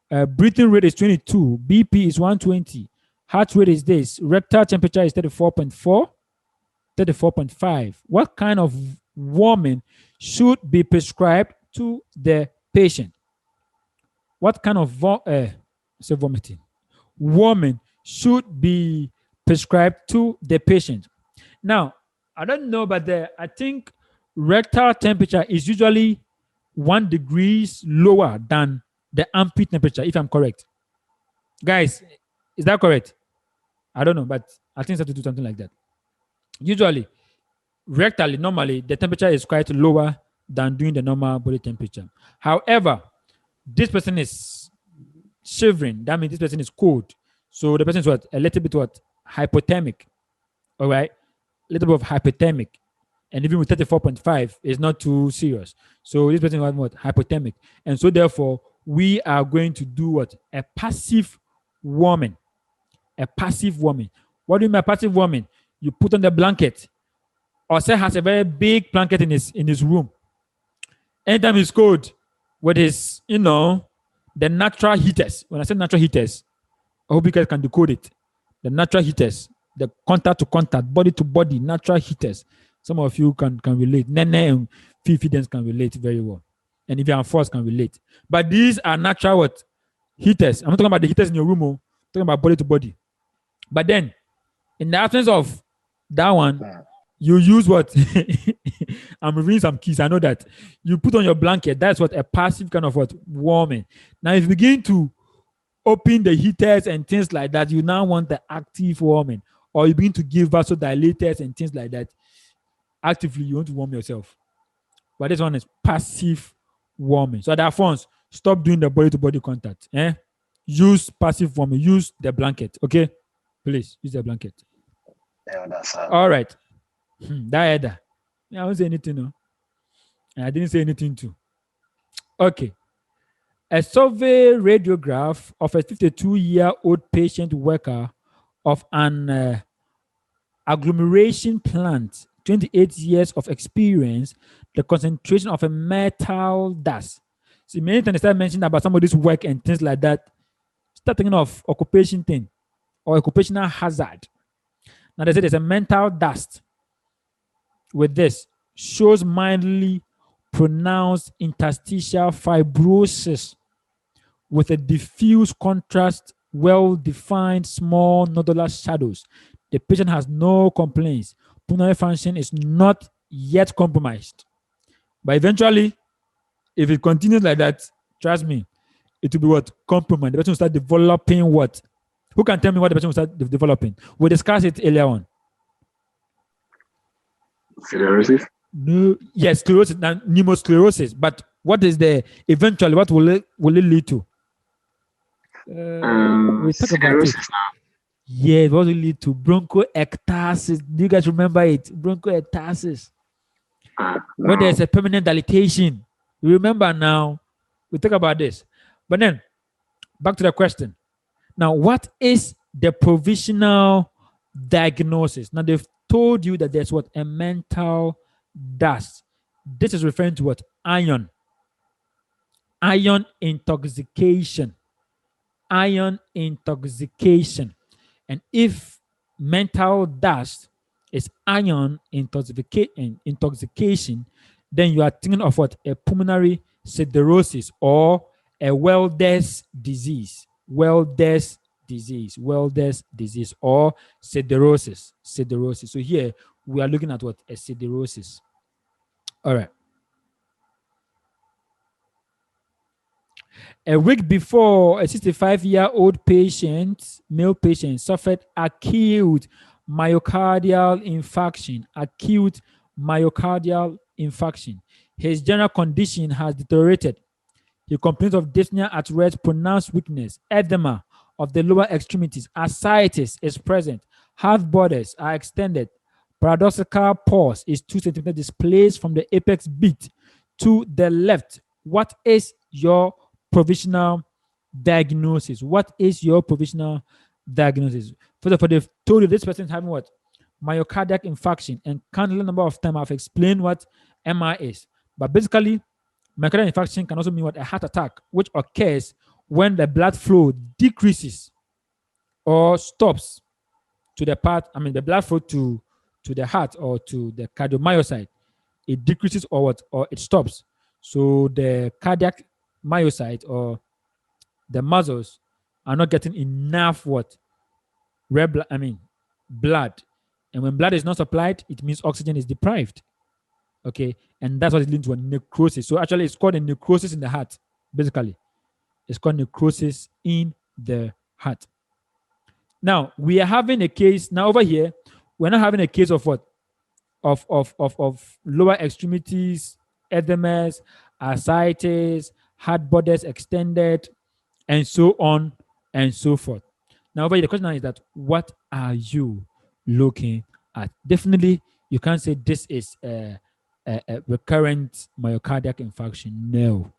Breathing rate is 22, BP is 120, heart rate is this, rectal temperature is 34.4, 34.5. What kind of warming should be prescribed to the patient? What kind of vomiting? Warming should be prescribed to the patient. Now, I don't know, but I think rectal temperature is usually 1 degree lower than the armpit temperature, if I'm correct. Guys, is that correct? I don't know, but I think it's have to do something like that. Usually, rectally, normally, the temperature is quite lower than doing the normal body temperature. However, this person is shivering. That means this person is cold. So the person is what? A little bit what? Hypothermic. All right? A little bit of hypothermic. And even with 34.5, it's not too serious. So this person is what? Hypothermic. And so therefore, we are going to do what? A passive warming. A passive warming. What do you mean by passive warming? You put on the blanket. Ose has a very big blanket in his room. Anytime it's cold, with his, the natural heaters. When I say natural heaters, I hope you guys can decode it. The natural heaters, the contact to contact, body to body, natural heaters. Some of you can relate. Nene and Fifi can relate very well. And if you are forced, can relate. But these are natural what? Heaters. I'm not talking about the heaters in your room. I'm talking about body to body. But then, in the absence of that one, you use what? I'm reading some keys. I know that. You put on your blanket. That's what? A passive kind of what? Warming. Now, if you begin to open the heaters and things like that, you now want the active warming. Or you begin to give vasodilators and things like that. Actively, you want to warm yourself. But this one is passive warming. So therefore, stop doing the body-to-body contact. Use passive warming. Use the blanket. Okay? Please, use the blanket. All right. That I won't say anything. No. I didn't say anything too. Okay. A survey radiograph of a 52-year-old patient worker of an agglomeration plant, 28 years of experience, the concentration of a metal dust. See, many times they start mentioning about somebody's work and things like that. Start thinking of occupation thing or occupational hazard. Now they say there's a mental dust with this. Shows mildly pronounced interstitial fibrosis with a diffuse contrast, well-defined small nodular shadows. The patient has no complaints. Pulmonary function is not yet compromised. But eventually, if it continues like that, trust me, it will be what? Compromised. The person will start developing what? Who can tell me what the person will start developing? We discussed it earlier on. Sclerosis? No, yes, sclerosis, pneumosclerosis. But what is the eventually? What will it lead to? We talk about it. Yeah, what will it lead to? Bronchiectasis. Do you guys remember it? Bronchiectasis. No. When there's a permanent dilatation. You remember now? We talk about this. But then, back to the question. Now, what is the provisional diagnosis? Now, they've told you that there's what? A mental dust. This is referring to what? Iron. Iron intoxication. Iron intoxication. And if mental dust is iron intoxication, then you are thinking of what? A pulmonary siderosis or a Welder's disease. Welder's disease or siderosis. So here we are looking at what? A siderosis. All right. A week before, a 65-year-old male patient, suffered acute myocardial infarction. His general condition has deteriorated. He complains of dyspnea at rest, pronounced weakness, edema of the lower extremities, ascites is present, half borders are extended, paradoxical pulse is 2 centimeters displaced from the apex beat to the left. What is your provisional diagnosis? First of all, they've told you this person is having what? Myocardial infarction, and countless number of times I've explained what MI is. But basically, myocardial infarction can also mean what? A heart attack, which occurs when the blood flow decreases or stops to the the blood flow to the heart or to the cardiomyocyte. It decreases or it stops. So the cardiac myocyte or the muscles are not getting enough blood. And when blood is not supplied, it means oxygen is deprived. Okay, and that's what is leading to a necrosis. So actually, it's called a necrosis in the heart. Basically, it's called necrosis in the heart. Now we are having a case. Now over here, we're not having a case of what? Of lower extremities, edemas, ascites, heart borders extended, and so on and so forth. Now over here, the question now is that what are you looking at? Definitely, you can't say this is a recurrent myocardial infarction. No.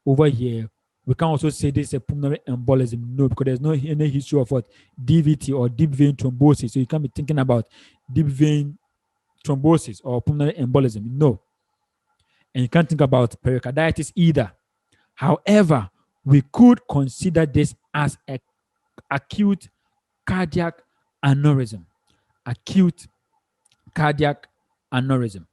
Over here, we can also say this is a pulmonary embolism. No, because there's no any history of what? DVT or deep vein thrombosis. So you can't be thinking about deep vein thrombosis or pulmonary embolism. No. And you can't think about pericarditis either. However, we could consider this as an acute cardiac aneurysm. Acute cardiac aneurysm.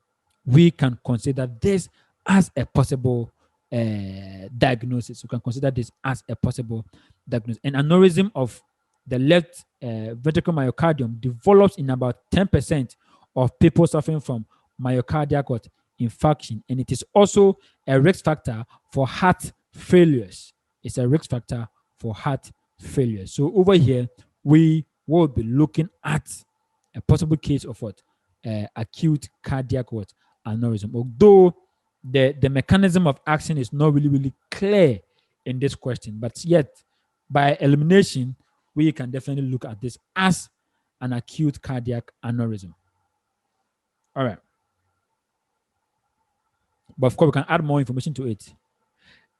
We can consider this as a possible diagnosis. We can consider this as a possible diagnosis. An aneurysm of the left ventricular myocardium develops in about 10% of people suffering from myocardial infarction, and it is also a risk factor for heart failures. It's a risk factor for heart failure. So over here, we will be looking at a possible case of acute cardiac aneurysm. Although the mechanism of action is not really clear in this question, but yet by elimination, we can definitely look at this as an acute cardiac aneurysm. All right. But of course, we can add more information to it.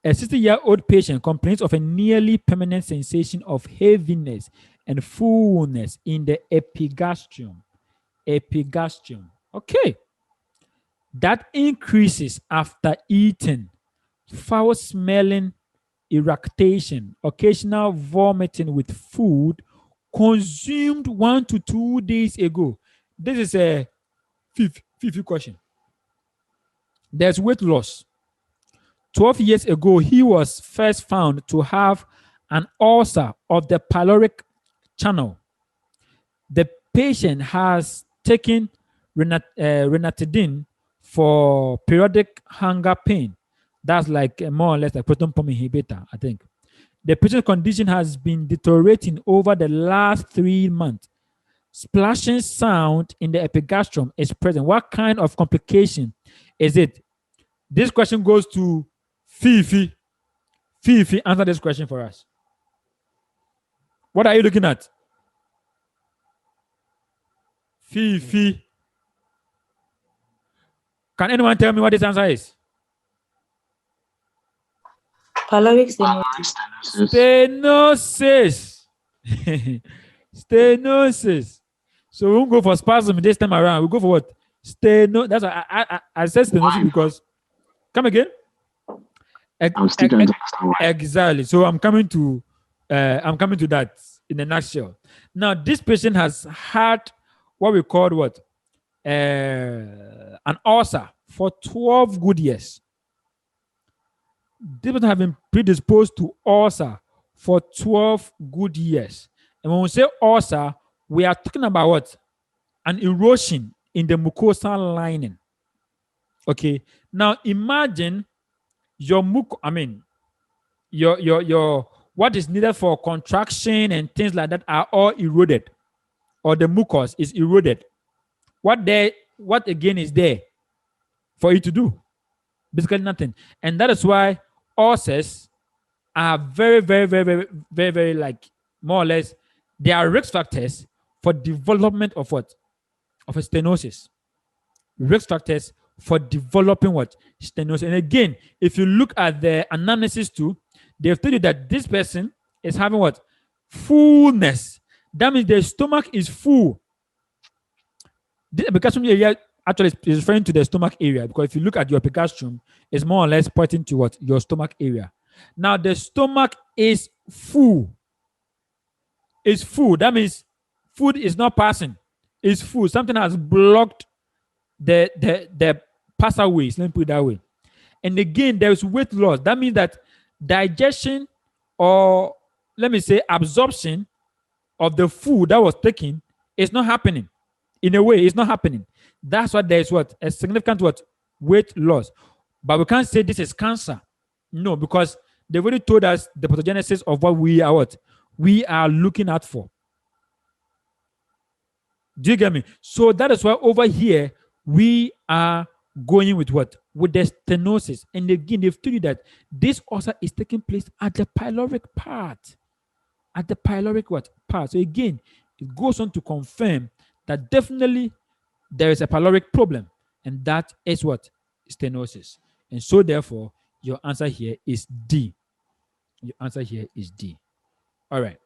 A 60-year-old patient complains of a nearly permanent sensation of heaviness and fullness in the epigastrium. Epigastrium. Okay. That increases after eating. Foul-smelling eructation, occasional vomiting with food consumed 1 to 2 days ago. This is a fifth question. There's weight loss. 12 years ago, he was first found to have an ulcer of the pyloric channel. The patient has taken ranitidine for periodic hunger pain. That's like more or less like proton pump inhibitor, I think. The patient's condition has been deteriorating over the last 3 months. Splashing sound in the epigastrium is present. What kind of complication is it? This question goes to Fifi. Fifi, answer this question for us. What are you looking at? Fifi. Can anyone tell me what this answer is? Pyloric Stenosis. Stenosis. So we won't go for spasm this time around. We'll go for what? That's why I said stenosis because come again. I'm still trying to understand why. Exactly. So I'm coming to that in a nutshell. Now this patient has had what we call what an ulcer for 12 good years. This person have been predisposed to ulcer for 12 good years. And when we say ulcer, we are talking about what? An erosion in the mucosal lining. Okay. Now imagine your what is needed for contraction and things like that are all eroded, or the mucus is eroded. What again is there for you to do? Basically nothing. And that is why ulcers are very, very, very, very, very, very, like, more or less, they are risk factors for development of what? Of a stenosis. Risk factors for developing what? Stenosis. And again, if you look at the anamnesis too, they've told you that this person is having what? Fullness. That means the stomach is full. This epigastrium area actually is referring to the stomach area, because if you look at your epigastrium, it's more or less pointing to what? Your stomach area. Now the stomach is full. It's full. That means food is not passing. It's full. Something has blocked the passageways. Let me put it that way. And again, there's weight loss. That means that digestion, or let me say absorption of the food that was taken, is not happening. In a way, it's not happening. That's why there's what? A significant what? Weight loss. But we can't say this is cancer. No, because they've already told us the pathogenesis of what we are looking out for. Do you get me? So that is why over here we are going with what? With the stenosis. And again, they've told you that this also is taking place at the pyloric part. At the pyloric what? Part. So again, it goes on to confirm that definitely there is a pyloric problem, and that is what? Stenosis. And so therefore, your answer here is D. Your answer here is D. All right.